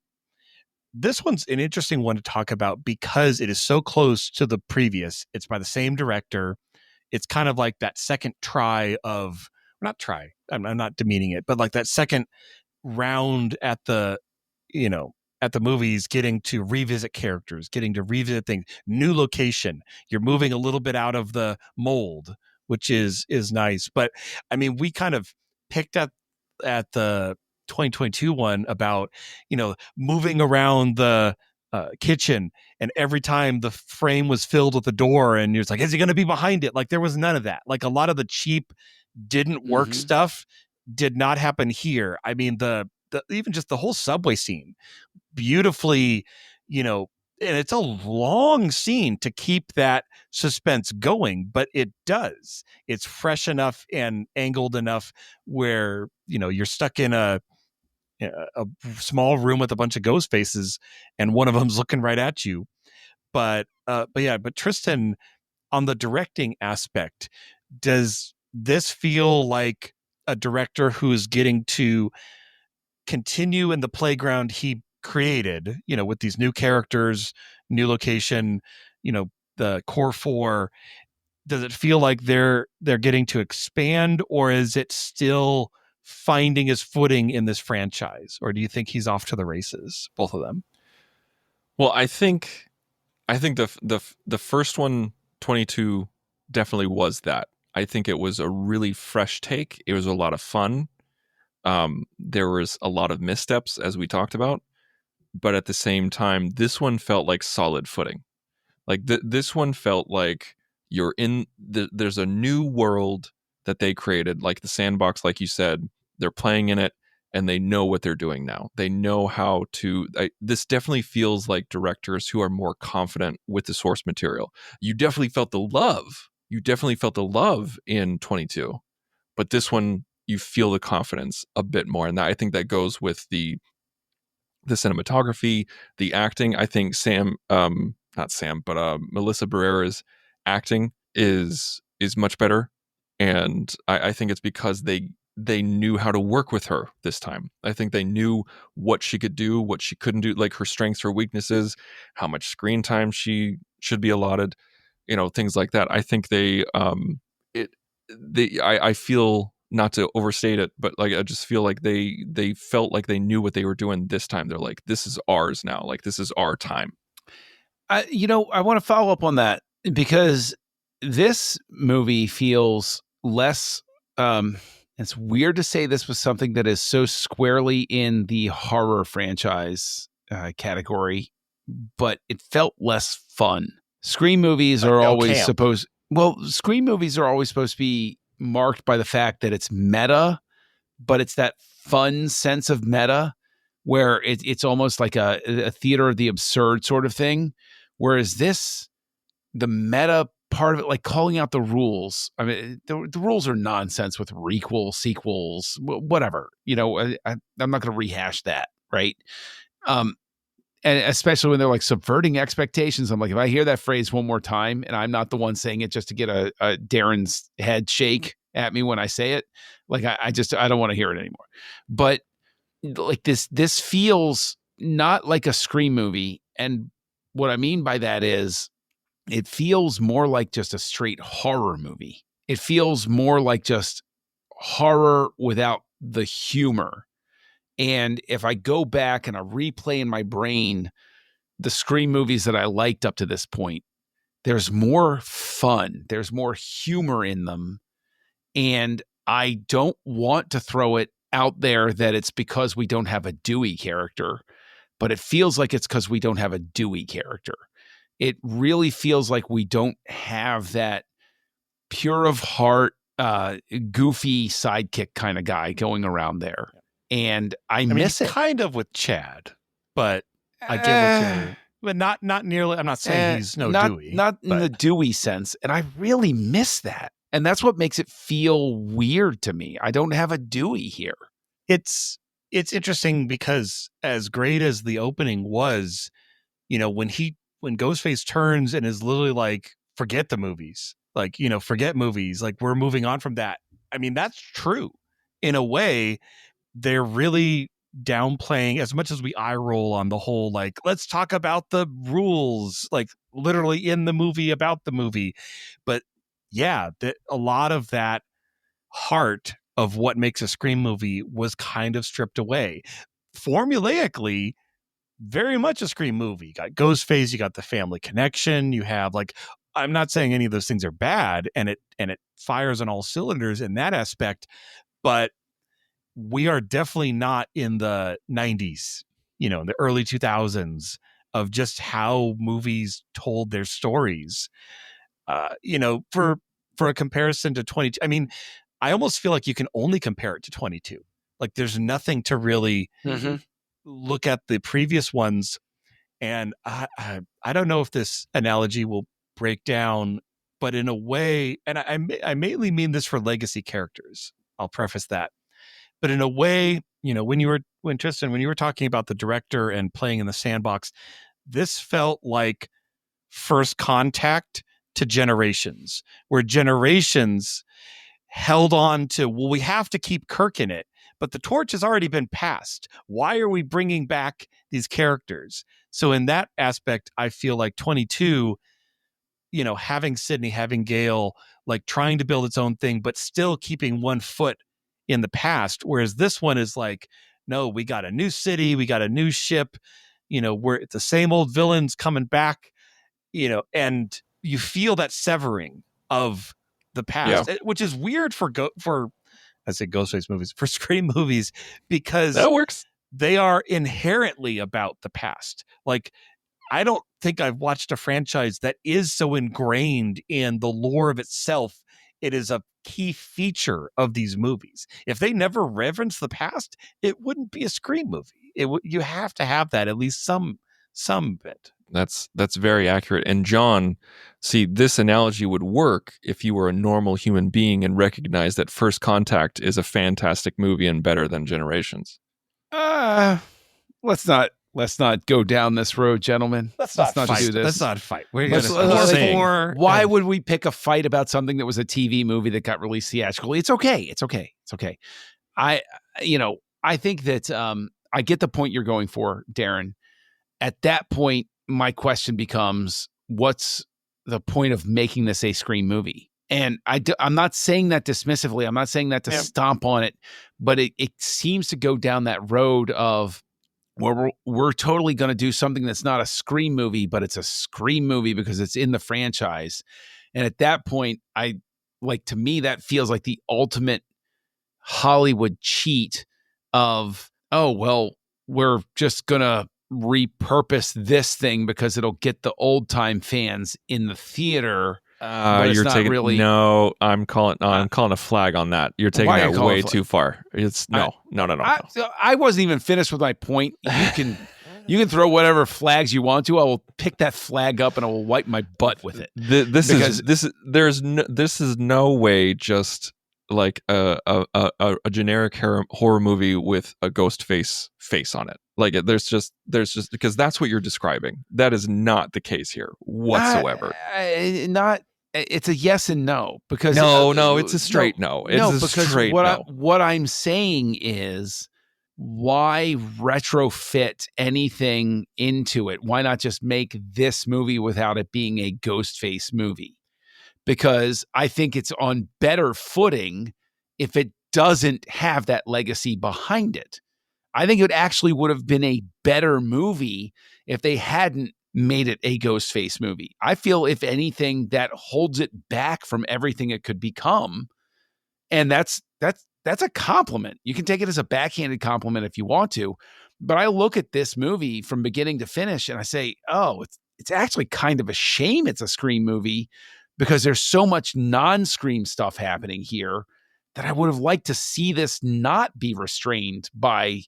this one's an interesting one to talk about because it is so close to the previous. It's by the same director. It's kind of like that second try of, not try, I'm not demeaning it, but like that second round at the movies, getting to revisit characters, getting to revisit things, new location. You're moving a little bit out of the mold, which is nice. But I mean, we kind of picked up at the 2022 one about, moving around the kitchen, and every time the frame was filled with the door and you're like, is he going to be behind it? Like there was none of that. Like a lot of the cheap didn't work stuff did not happen here. I mean, the even just the whole subway scene, beautifully, it's a long scene to keep that suspense going, but it does. It's fresh enough and angled enough where, you're stuck in a small room with a bunch of ghost faces and one of them's looking right at you. But Tristan, on the directing aspect, does this feel like a director who's getting to continue in the playground he created, with these new characters, new location, the core four? Does it feel like they're getting to expand, or is it still finding his footing in this franchise? Or do you think he's off to the races, both of them? Well, I think the first one, 22, definitely was that. I think it was a really fresh take. It was a lot of fun. There was a lot of missteps, as we talked about, but at the same time, this one felt like solid footing. Like this one felt like you're in there's a new world that they created, like the sandbox, like you said. They're playing in it, and they know what they're doing now. They know how to. This definitely feels like directors who are more confident with the source material. You definitely felt the love. You definitely felt the love in 22, but this one, you feel the confidence a bit more, and I think that goes with the cinematography, the acting. I think Melissa Barrera's acting is much better, and I think it's because they knew how to work with her this time. I think they knew what she could do, what she couldn't do, like her strengths, her weaknesses, how much screen time she should be allotted, things like that. I think I feel, not to overstate it, but like I just feel like they felt like they knew what they were doing this time. They're like, this is ours now. Like, this is our time. I want to follow up on that, because this movie feels less. It's weird to say this was something that is so squarely in the horror franchise category, but it felt less fun. Scream movies are always supposed to be marked by the fact that it's meta, but it's that fun sense of meta where it's almost like a theater of the absurd sort of thing. Whereas this, the meta part of it, like calling out the rules. I mean, the rules are nonsense with requel, sequels, whatever. I'm not going to rehash that, right? And especially when they're like subverting expectations. I'm like, if I hear that phrase one more time, and I'm not the one saying it just to get a Darren's head shake at me when I say it, like I don't want to hear it anymore. But like this feels not like a Scream movie, and what I mean by that is, it feels more like just a straight horror movie. It feels more like just horror without the humor. And if I go back and I replay in my brain the Scream movies that I liked up to this point, there's more fun. There's more humor in them. And I don't want to throw it out there that it's because we don't have a Dewey character, but it feels like it's because we don't have a Dewey character. It really feels like we don't have that pure of heart, goofy sidekick kind of guy going around there. And I miss it. Kind of with Chad, but I get what you're, but not nearly. I'm not saying he's Dewey. Not in the Dewey sense. And I really miss that. And that's what makes it feel weird to me. I don't have a Dewey here. It's interesting because as great as the opening was, when Ghostface turns and is literally like, forget the movies, like, forget movies, like we're moving on from that. I mean, that's true. In a way, they're really downplaying, as much as we eye roll on the whole, like, let's talk about the rules, like literally in the movie about the movie. But yeah, a lot of that heart of what makes a Scream movie was kind of stripped away. Formulaically, very much a Scream movie. You got Ghostface, you got the family connection, you have, like, I'm not saying any of those things are bad, and it fires on all cylinders in that aspect, but we are definitely not in the 90s, in the early 2000s, of just how movies told their stories. For a comparison to 22, I mean, I almost feel like you can only compare it to 22. Like, there's nothing to really look at the previous ones And I don't know if this analogy will break down, but in a way, and I mainly mean this for legacy characters. I'll preface that. But in a way, when Tristan, when you were talking about the director and playing in the sandbox, this felt like First Contact to Generations, where Generations held on to, well, we have to keep Kirk in it, but the torch has already been passed. Why are we bringing back these characters? So in that aspect, I feel like 22, having Sydney, having Gale, like trying to build its own thing, but still keeping one foot in the past. Whereas this one is like, no, we got a new city, we got a new ship, we're the same old villains coming back, and you feel that severing of the past, which is weird for I say Ghostface movies, for Scream movies, because that works. They are inherently about the past. Like, I don't think I've watched a franchise that is so ingrained in the lore of itself. It is a key feature of these movies. If they never reverence the past, it wouldn't be a Scream movie. You have to have that, at least some bit. That's very accurate. And John, see, this analogy would work if you were a normal human being and recognized that First Contact is a fantastic movie and better than Generations. Let's not go down this road, gentlemen. Let's not fight. do this. Let's not fight. Why would we pick a fight about something that was a TV movie that got released theatrically? It's okay. It's okay. I think that I get the point you're going for, Darren. At that point, my question becomes, what's the point of making this a Scream movie? And I'm not saying that dismissively. I'm not saying that to stomp on it, but it seems to go down that road of, where we're totally going to do something that's not a Scream movie, but it's a Scream movie because it's in the franchise. And at that point, to me, that feels like the ultimate Hollywood cheat of, oh, well, we're just going to repurpose this thing because it'll get the old time fans in the theater. You're taking really. No, I'm calling a flag on that. You're taking that way too far. It's no. I wasn't even finished with my point. You can throw whatever flags you want to. I will pick that flag up and I will wipe my butt with it. This is no way just like a generic horror movie with a ghost face on it. Like there's just because that's what you're describing. That is not the case here whatsoever. It's a yes and no, because no, it's a straight no. It's a straight no. What I'm saying is, why retrofit anything into it? Why not just make this movie without it being a Ghostface movie? Because I think it's on better footing if it doesn't have that legacy behind it. I think it actually would have been a better movie if they hadn't made it a Ghostface movie. I feel, if anything, that holds it back from everything it could become. And that's a compliment. You can take it as a backhanded compliment if you want to. But I look at this movie from beginning to finish and I say, oh, it's actually kind of a shame it's a Scream movie, because there's so much non-Scream stuff happening here that I would have liked to see this not be restrained by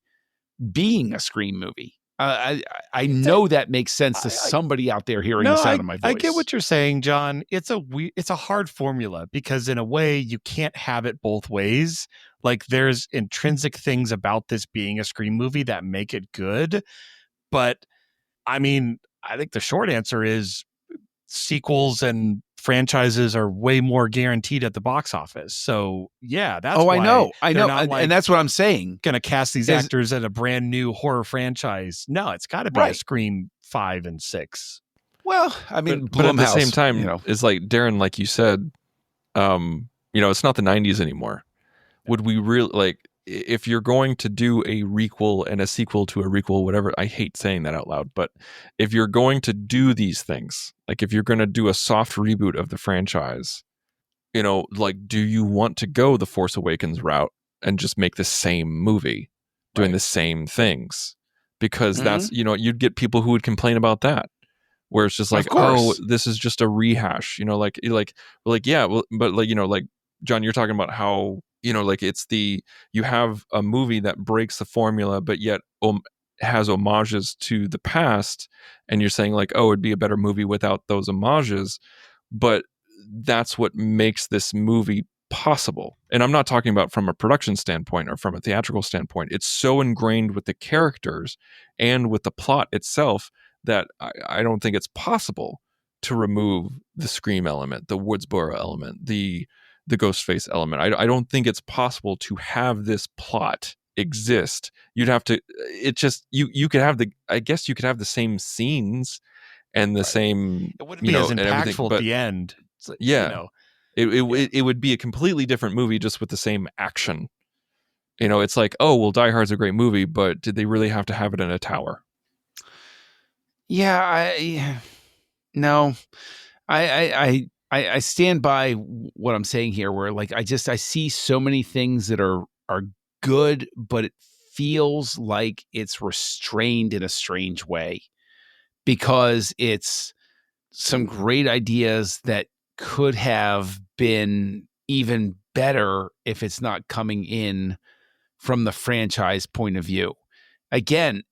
being a Scream movie. I know that makes sense to somebody out there hearing the sound of my voice. I get what you're saying, John. It's a hard formula, because in a way you can't have it both ways. Like, there's intrinsic things about this being a Scream movie that make it good. But I mean, I think the short answer is sequels and franchises are way more guaranteed at the box office. So yeah, that's why I know, and that's what I'm saying. Going to cast these actors at a brand new horror franchise. No, it's got to be a Scream 5 and 6. Well, I mean, but at the same time, it's like Darren, like you said, it's not the 90s anymore. Would we really if you're going to do a requel and a sequel to a requel, whatever, I hate saying that out loud, but if you're going to do these things, like if you're going to do a soft reboot of the franchise, do you want to go the Force Awakens route and just make the same movie doing the same things? Because that's, you'd get people who would complain about that, where it's just like, oh, this is just a rehash, yeah, well, but John, you're talking about how, it's you have a movie that breaks the formula, but yet has homages to the past, and you're saying like, oh, it'd be a better movie without those homages, but that's what makes this movie possible. And I'm not talking about from a production standpoint or from a theatrical standpoint. It's so ingrained with the characters and with the plot itself that I don't think it's possible to remove the Scream element, the Woodsboro element, the Ghostface element. I don't think it's possible to have this plot exist. You'd have to, it just, you could have I guess you could have the same scenes and the same, it wouldn't be as and everything, impactful but at the end. It's like, yeah, it would be a completely different movie just with the same action. It's like, oh, well, Die Hard's a great movie, but did they really have to have it in a tower? Yeah, no, I stand by what I'm saying here, where like I see so many things that are good, but it feels like it's restrained in a strange way because it's some great ideas that could have been even better if it's not coming in from the franchise point of view. Again,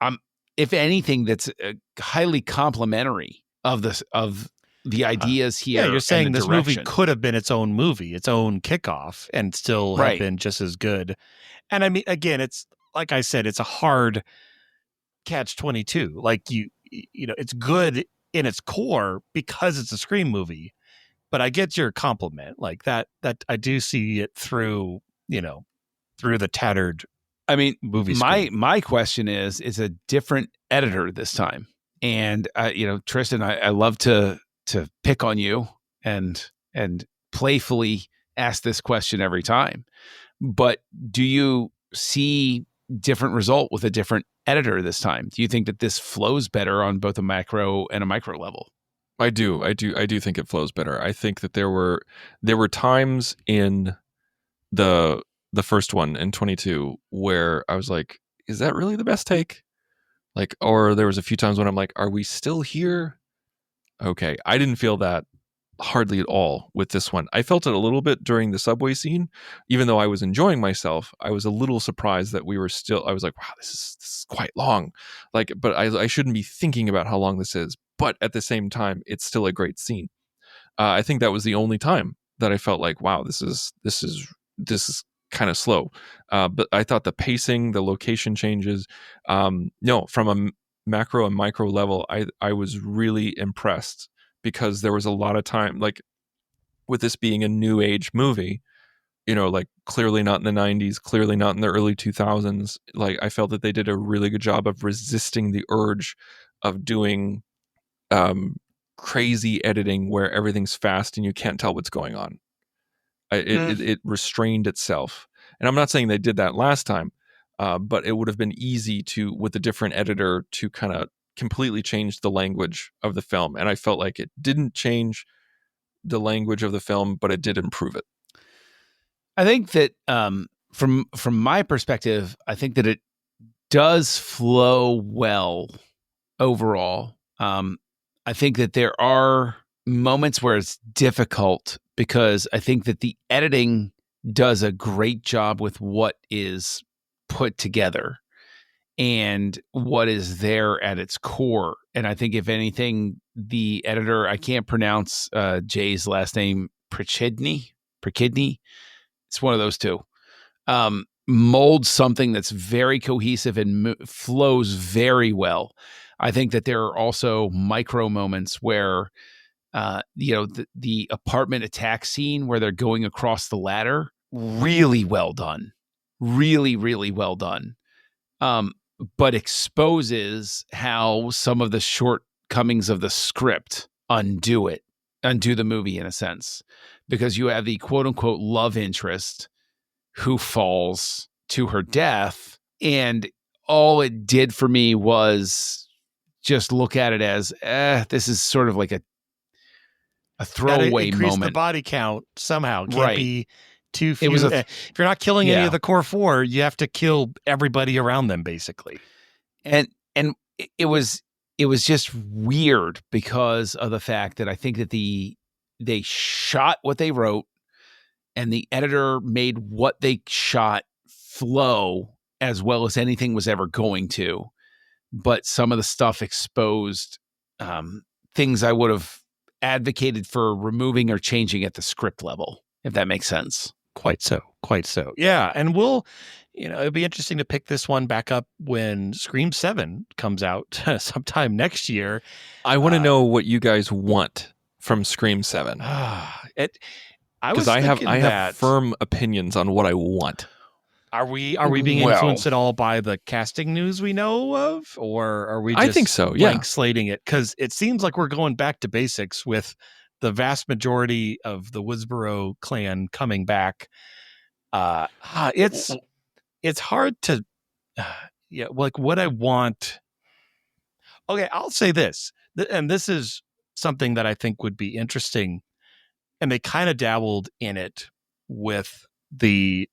I'm if anything, that's highly complimentary of the ideas here. Yeah, you're saying this direction. movie could have been its own movie, its own kickoff, and still have been just as good. And I mean, again, it's like I said, it's a hard catch-22. Like you know, it's good in its core because it's a Scream movie. But I get your compliment, like that I do see it through, through the tattered. I mean, movie my question is a different editor this time. And Tristan, I love to pick on you and playfully ask this question every time. But do you see different result with a different editor this time? Do you think that this flows better on both a macro and a micro level? I do think it flows better. I think that there were times in the first one in 22 where I was like, is that really the best take? Like, or there was a few times when I'm like, are we still here? Okay. I didn't feel that hardly at all with this one. I felt it a little bit during the subway scene. Even though I was enjoying myself, I was a little surprised that we were still, I was like, wow, this is quite long. Like, but I shouldn't be thinking about how long this is. But at the same time, it's still a great scene. I think that was the only time that I felt like, wow, this is kind of slow. But I thought the pacing, the location changes, no, from a macro and micro level, I was really impressed because there was a lot of time, like with this being a new age movie, like clearly not in the 90s, clearly not in the early 2000s. Like I felt that they did a really good job of resisting the urge of doing crazy editing where everything's fast and you can't tell what's going on. It restrained itself. And I'm not saying they did that last time, but it would have been easy to, with a different editor, to kind of completely change the language of the film. And I felt like it didn't change the language of the film, but it did improve it. I think that from my perspective, I think that it does flow well overall. I think that there are moments where it's difficult because I think that the editing does a great job with what is put together and what is there at its core. And I think if anything, the editor, I can't pronounce Jay's last name, Prachidny. It's one of those two. Molds something that's very cohesive and flows very well. I think that there are also micro moments where, the apartment attack scene where they're going across the ladder, really well done. Really, really well done. But exposes how some of the shortcomings of the script undo the movie in a sense, because you have the quote unquote love interest who falls to her death. And all it did for me was just look at it as, this is sort of like a throwaway increase moment. The body count somehow can't be too few. If you're not killing any of the core four, you have to kill everybody around them, basically. And it was just weird because of the fact that I think that they shot what they wrote, and the editor made what they shot flow as well as anything was ever going to. But some of the stuff exposed things I would have advocated for removing or changing at the script level, if that makes sense. Quite so. Yeah, and it'd be interesting to pick this one back up when Scream 7 comes out sometime next year. I want to know what you guys want from Scream 7. Because I have firm opinions on what I want. Are we being influenced at all by the casting news we know of, or are we just I think so, blank slating it? Because it seems like we're going back to basics with the vast majority of the Woodsboro clan coming back. It's hard to, like what I want. Okay, I'll say this, and this is something that I think would be interesting, and they kind of dabbled in it with the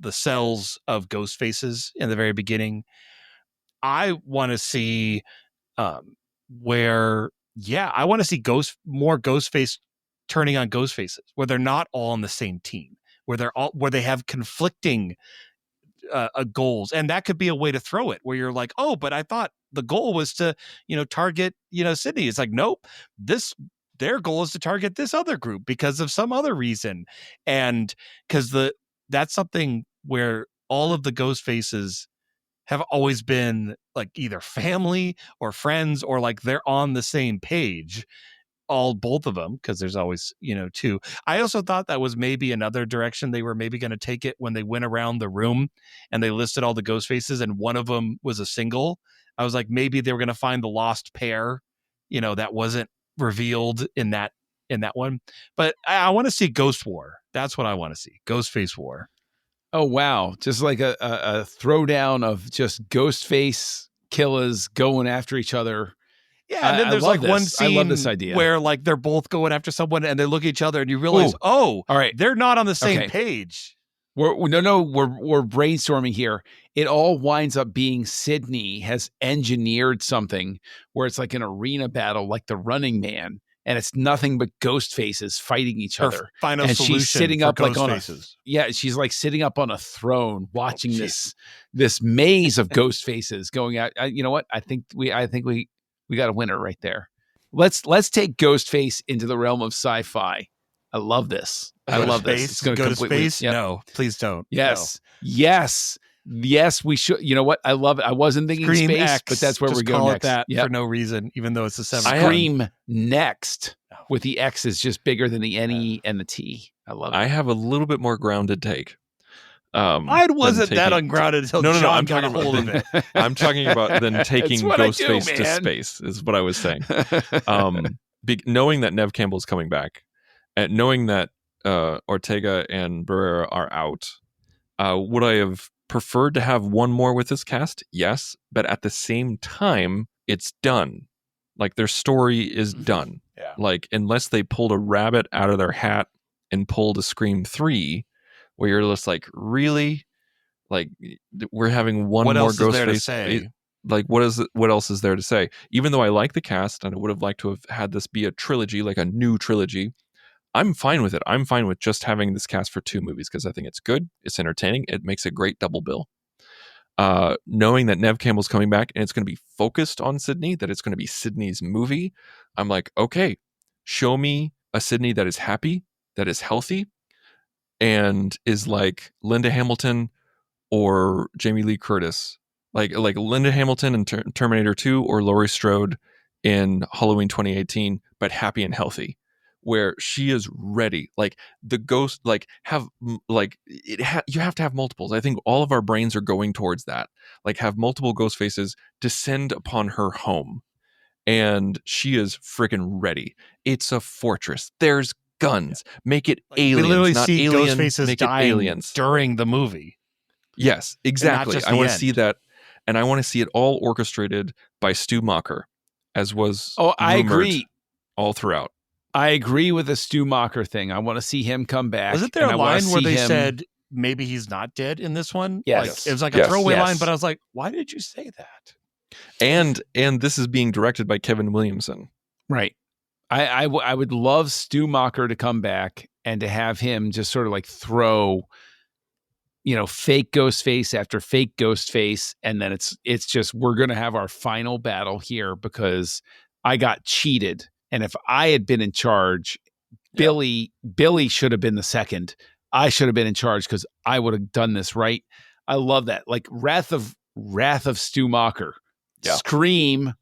cells of Ghostfaces in the very beginning. I want to see I want to see more Ghostface turning on Ghostfaces, where they're not all on the same team, where they have conflicting goals, and that could be a way to throw it, where you're like, oh, but I thought the goal was to target Sydney. It's like, nope, their goal is to target this other group because of some other reason, and because that's something where all of the Ghostfaces have always been like either family or friends, or like they're on the same page, both of them, because there's always two. I also thought that was maybe another direction they were maybe going to take it when they went around the room and they listed all the Ghostfaces and one of them was a single. I was like, maybe they were going to find the lost pair, that wasn't revealed in that one. But I want to see Ghost War. That's what I want to see. Ghostface War. Oh, wow. Just like a throwdown of just Ghostface killers going after each other. Yeah, and then there's like one scene I love this idea where like they're both going after someone and they look at each other and you realize, all right, they're not on the same page. We're brainstorming here. It all winds up being Sydney has engineered something where it's like an arena battle, like the Running Man, and it's nothing but ghost faces fighting each other. Final and solution she's sitting for up ghost like faces. She's like sitting up on a throne watching this maze of ghost faces going out. You know what? I think we got a winner right there. Let's take Ghostface into the realm of sci-fi. I love this. I love this. It's going to go to space. Yep. No, please don't. Yes. We should. You know what? I love it. I wasn't thinking Scream space, X, but that's where just we're going call next. It that for no reason, even though it's the 7th. Scream Next with the X is just bigger than the N-E and the T. I love it. I have a little bit more grounded take. I wasn't that ungrounded until John got a hold of it. I'm talking about then taking Ghostface to space is what I was saying. Knowing that Neve Campbell's coming back, and knowing that Ortega and Barrera are out, would I have preferred to have one more with this cast? Yes, but at the same time, it's done. Like their story is done. Yeah. Like unless they pulled a rabbit out of their hat and pulled a Scream 3, where you're just like, really? Like we're having one more Ghostface. Like what else is there to say? Even though I like the cast and I would have liked to have had this be a trilogy, like a new trilogy, I'm fine with it. I'm fine with just having this cast for 2 movies because I think it's good, it's entertaining, it makes a great double bill. Knowing that Neve Campbell's coming back and it's going to be focused on Sydney, that it's going to be Sydney's movie, I'm like, okay, show me a Sydney that is happy, that is healthy, and is like Linda Hamilton or Jamie Lee Curtis, like Linda Hamilton in Terminator 2 or Laurie Strode in Halloween 2018, but happy and healthy, where she is ready. Like the ghost, like you have to have multiples. I think all of our brains are going towards that. Like have multiple ghost faces descend upon her home, and she is freaking ready. It's a fortress. There's guns. Make it aliens. We literally not see aliens. Ghostfaces Make dying it aliens during the movie. Yes, exactly. I want to see end. that, and I want to see it all orchestrated by Stu Macher, as was. I agree. All throughout. I agree with the Stu Macher thing. I want to see him come back. Wasn't there a line where they said maybe he's not dead in this one? Yes. Like, it was like a throwaway line, but I was like, why did you say that? And this is being directed by Kevin Williamson. Right. I would love Stu Macher to come back and to have him just sort of like throw fake Ghostface after fake Ghostface, and then it's just we're gonna have our final battle here because I got cheated, and if I had been in charge, Billy should have been the second. I should have been in charge because I would have done this right. I love that. Like Wrath of Stu Macher. Yeah. Scream,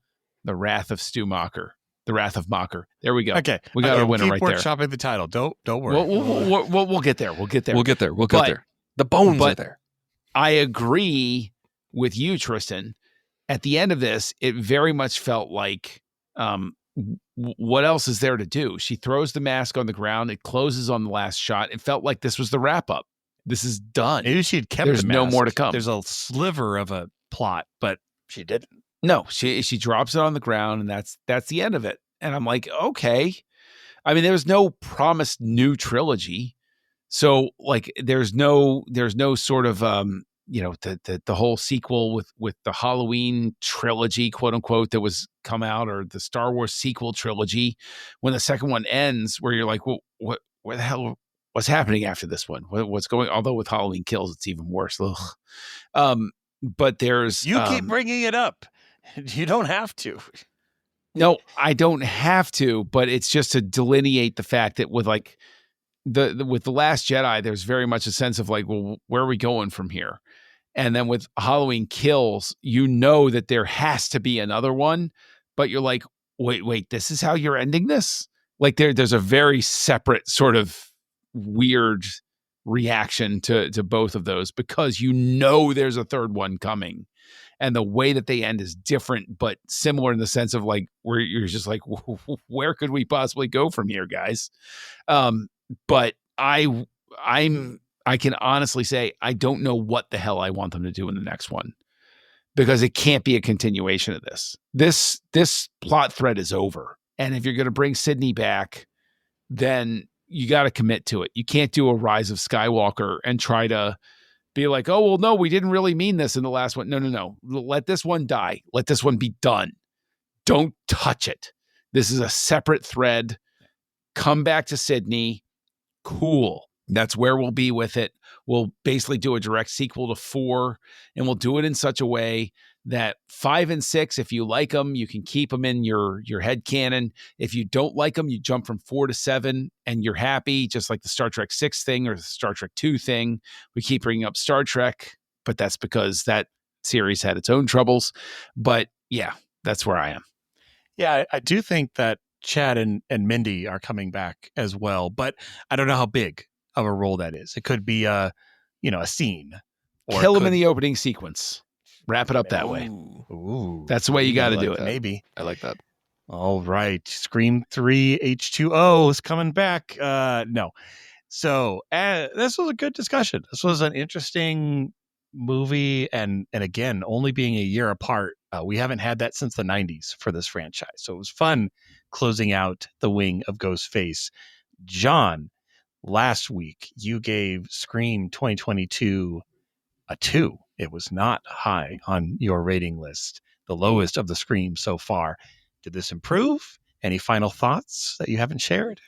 the Wrath of Stu Macher. The Wrath of Macher. There we go. Okay, we got our winner right there. Keep workshopping the title. Don't worry. We'll get there. We'll get there. We'll get there. The bones are there. I agree with you, Tristan. At the end of this, it very much felt like, what else is there to do? She throws the mask on the ground. It closes on the last shot. It felt like this was the wrap up. This is done. Maybe she had kept There's the no mask. more to come. There's a sliver of a plot, but She didn't. no, she drops it on the ground, and that's the end of it. And I'm like, okay. I mean, there was no promised new trilogy. So like there's no sort of the whole sequel with the Halloween trilogy, quote unquote, that was come out, or the Star Wars sequel trilogy. When the second one ends, where you're like, well, where the hell, what's happening after this one? What's going? Although with Halloween Kills, it's even worse. But there's You keep bringing it up. You don't have to. No, I don't have to, but it's just to delineate the fact that with like with the Last Jedi, there's very much a sense of like, well, where are we going from here? And then with Halloween Kills, that there has to be another one, but you're like, wait, this is how you're ending this? Like there's a very separate sort of weird reaction to both of those because there's a third one coming. And the way that they end is different, but similar in the sense of like, where you're just like, where could we possibly go from here, guys? But I can honestly say, I don't know what the hell I want them to do in the next one, because it can't be a continuation of this. This plot thread is over. And if you're going to bring Sydney back, then you got to commit to it. You can't do a Rise of Skywalker and try to be like, oh, well, no, we didn't really mean this in the last one. No. Let this one die. Let this one be done. Don't touch it. This is a separate thread. Come back to Sydney. Cool. That's where we'll be with it. We'll basically do a direct sequel to 4, and we'll do it in such a way that 5 and 6, if you like them, you can keep them in your head canon. If you don't like them, you jump from 4 to 7 and you're happy, just like the Star Trek 6 thing or the Star Trek 2 thing. We keep bringing up Star Trek, but that's because that series had its own troubles. But yeah, that's where I am. yeah, I do think that Chad and Mindy are coming back as well, but I don't know how big of a role that is. It could be a scene. Or Kill him in the opening sequence. Wrap it up that way. Ooh. That's the way you got to do it. Maybe. I like that. All right. Scream 3 H2O is coming back. No. So this was a good discussion. This was an interesting movie. And again, only being a year apart, we haven't had that since the 90s for this franchise. So it was fun closing out the wing of Ghostface. John, last week you gave Scream 2022 a 2. It was not high on your rating list, the lowest of the Screams so far. Did this improve? Any final thoughts that you haven't shared?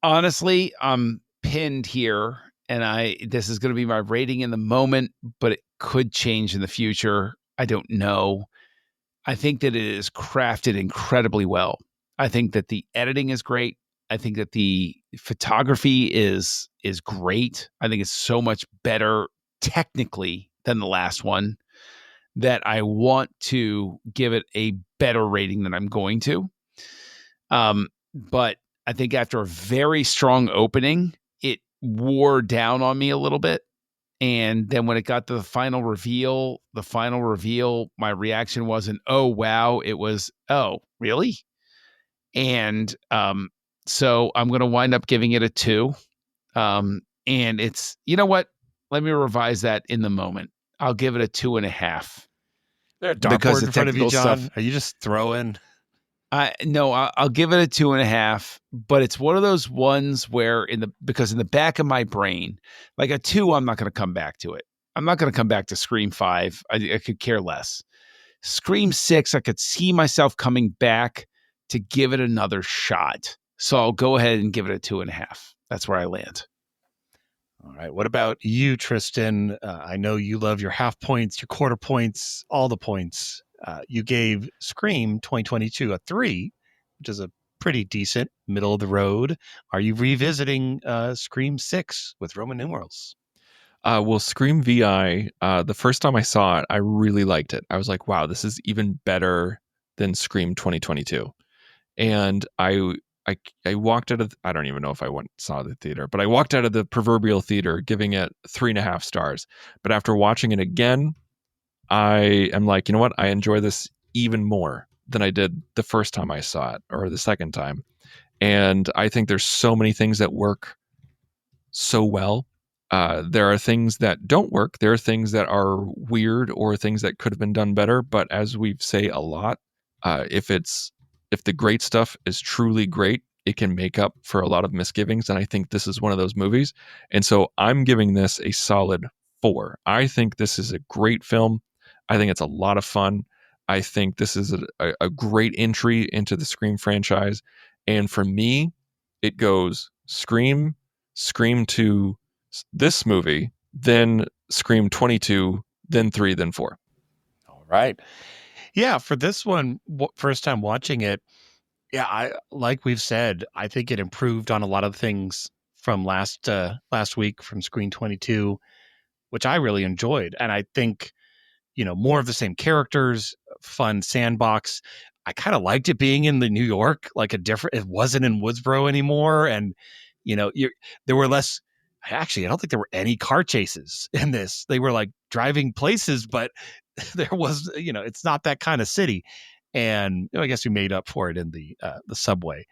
Honestly, I'm pinned here, and this is going to be my rating in the moment, but it could change in the future. I don't know. I think that it is crafted incredibly well. I think that the editing is great. I think that the photography is great. I think it's so much better technically than the last one that I want to give it a better rating than I'm going to. But I think after a very strong opening, it wore down on me a little bit. And then when it got to the final reveal, my reaction wasn't, oh, wow. It was, oh, really? And so I'm going to wind up giving it a 2. And it's, you know what? Let me revise that in the moment. I'll give it a 2.5. There a dartboard in front of you, John? Are you just throwing? No, I'll give it a 2.5, but it's one of those ones where because in the back of my brain, like a 2, I'm not going to come back to it. I'm not going to come back to Scream 5. I could care less. Scream 6, I could see myself coming back to give it another shot. So I'll go ahead and give it a 2.5. That's where I land. All right. What about you, Tristan? I know you love your half points, your quarter points, all the points. You gave Scream 2022 a 3, which is a pretty decent middle of the road. Are you revisiting Scream 6 with Roman numerals? Well, Scream VI, the first time I saw it, I really liked it. I was like, wow, this is even better than Scream 2022. And I walked out of, I don't even know if I saw the theater, but I walked out of the proverbial theater giving it 3.5 stars. But after watching it again, I am like, you know what? I enjoy this even more than I did the first time I saw it or the second time. And I think there's so many things that work so well. There are things that don't work. There are things that are weird or things that could have been done better. But as we say a lot, if the great stuff is truly great, it can make up for a lot of misgivings. And I think this is one of those movies. And so I'm giving this a solid 4. I think this is a great film. I think it's a lot of fun. I think this is a great entry into the Scream franchise. And for me, it goes Scream 2, this movie, then Scream 22, then 3, then 4. All right. Yeah, for this one, first time watching it, yeah, like we've said, I think it improved on a lot of things from last week from Scream 22, which I really enjoyed. And I think, more of the same characters, fun sandbox. I kind of liked it being in the New York, like it wasn't in Woodsboro anymore. And, there were less, actually, I don't think there were any car chases in this. They were like driving places, but there was, it's not that kind of city. And I guess we made up for it in the subway.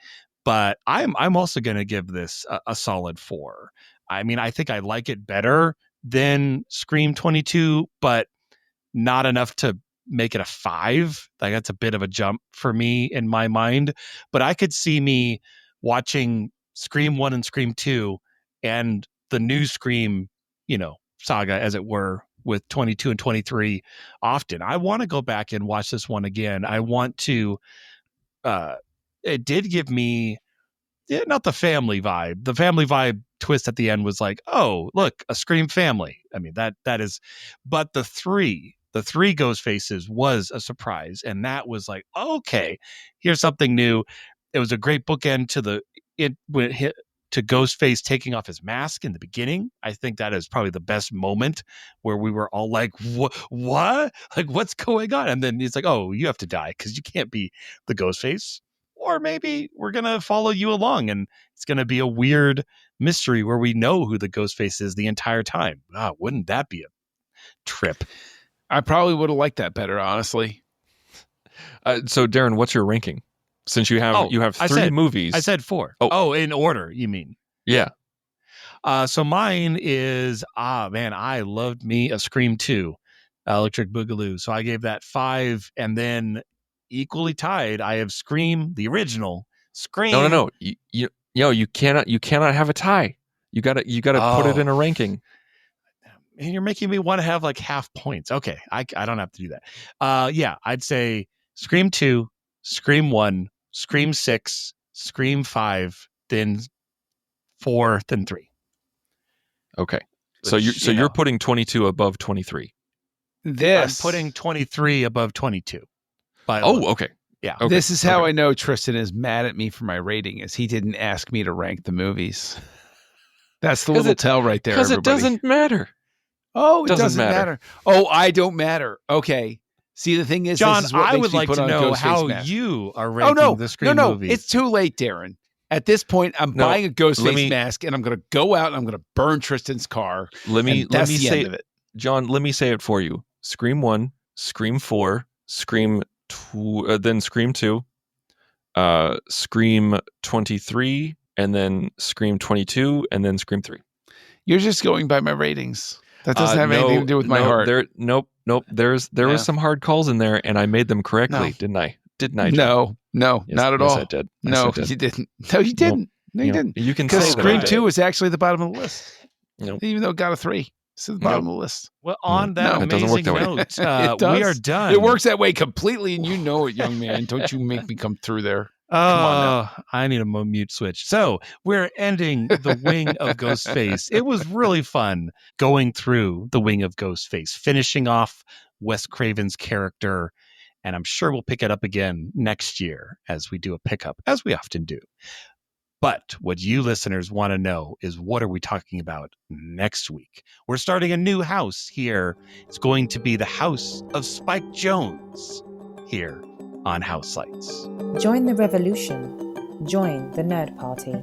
But I'm also going to give this a solid 4. I mean, I think I like it better than Scream 22, but not enough to make it a 5. Like that's a bit of a jump for me in my mind. But I could see me watching Scream 1 and Scream 2 and the new Scream, saga, as it were, with 22 and 23 often. I want to go back and watch this one again. I want to, it did give me, not the family vibe. The family vibe twist at the end was like, oh, look, a Scream family. I mean, that is, but the three Ghostfaces was a surprise. And that was like, okay, here's something new. It was a great bookend to Ghostface taking off his mask in the beginning. I think that is probably the best moment where we were all like, what? Like, what's going on? And then he's like, oh, you have to die because you can't be the Ghostface. Or maybe we're going to follow you along and it's going to be a weird mystery where we know who the Ghostface is the entire time. Ah, wouldn't that be a trip? I probably would have liked that better, honestly. So Darren, what's your ranking? Since you have 3 movies. I said 4. Oh, in order, you mean? Yeah. So mine is, I loved me a Scream 2, Electric Boogaloo. So I gave that 5, and then equally tied, I have Scream, the original Scream. No. You cannot have a tie. You gotta put it in a ranking. And you're making me want to have like half points. Okay, I don't have to do that. Yeah, I'd say Scream 2, Scream 1, Scream 6, Scream 5, then 4, then 3. Okay. So you're putting 22 above 23. I'm putting 23 above 22. Okay. Yeah. Okay. This is how I know Tristan is mad at me for my rating, is he didn't ask me to rank the movies. That's the little tell right there, because it doesn't matter. Oh, it doesn't matter. Oh, I don't matter. Okay. See, the thing is, John, this is what I makes would me like put to on know Ghostface how mask. you are ranking the Scream movies. It's too late, Darren. At this point, I'm buying a Ghostface mask, and I'm going to go out and I'm going to burn Tristan's car. Let me say it. John, let me say it for you. Scream 1, Scream 4, Scream 2, then Scream 2, Scream 23, and then Scream 22, and then Scream 3. You're just going by my ratings. That doesn't have anything to do with my heart. Nope. There was some hard calls in there, and I made them correctly, didn't I? Didn't I, John? No, yes, not at all. Yes, I did. No, you didn't. No, you didn't. No, you didn't. You can say because that Scream 2 was actually the bottom of the list. Nope. Even though it got a 3. It's at the bottom of the list. Well, on that it doesn't work amazing that way. note, we are done. It works that way completely, and you know it, young man. Don't you make me come through there. Oh, I need a mute switch. So we're ending the Wing of Ghostface. It was really fun going through the Wing of Ghostface, finishing off Wes Craven's character. And I'm sure we'll pick it up again next year as we do a pickup, as we often do. But what you listeners want to know is, what are we talking about next week? We're starting a new house here. It's going to be the House of Spike Jonze here on Houselights. Join the revolution. Join the Nerd Party.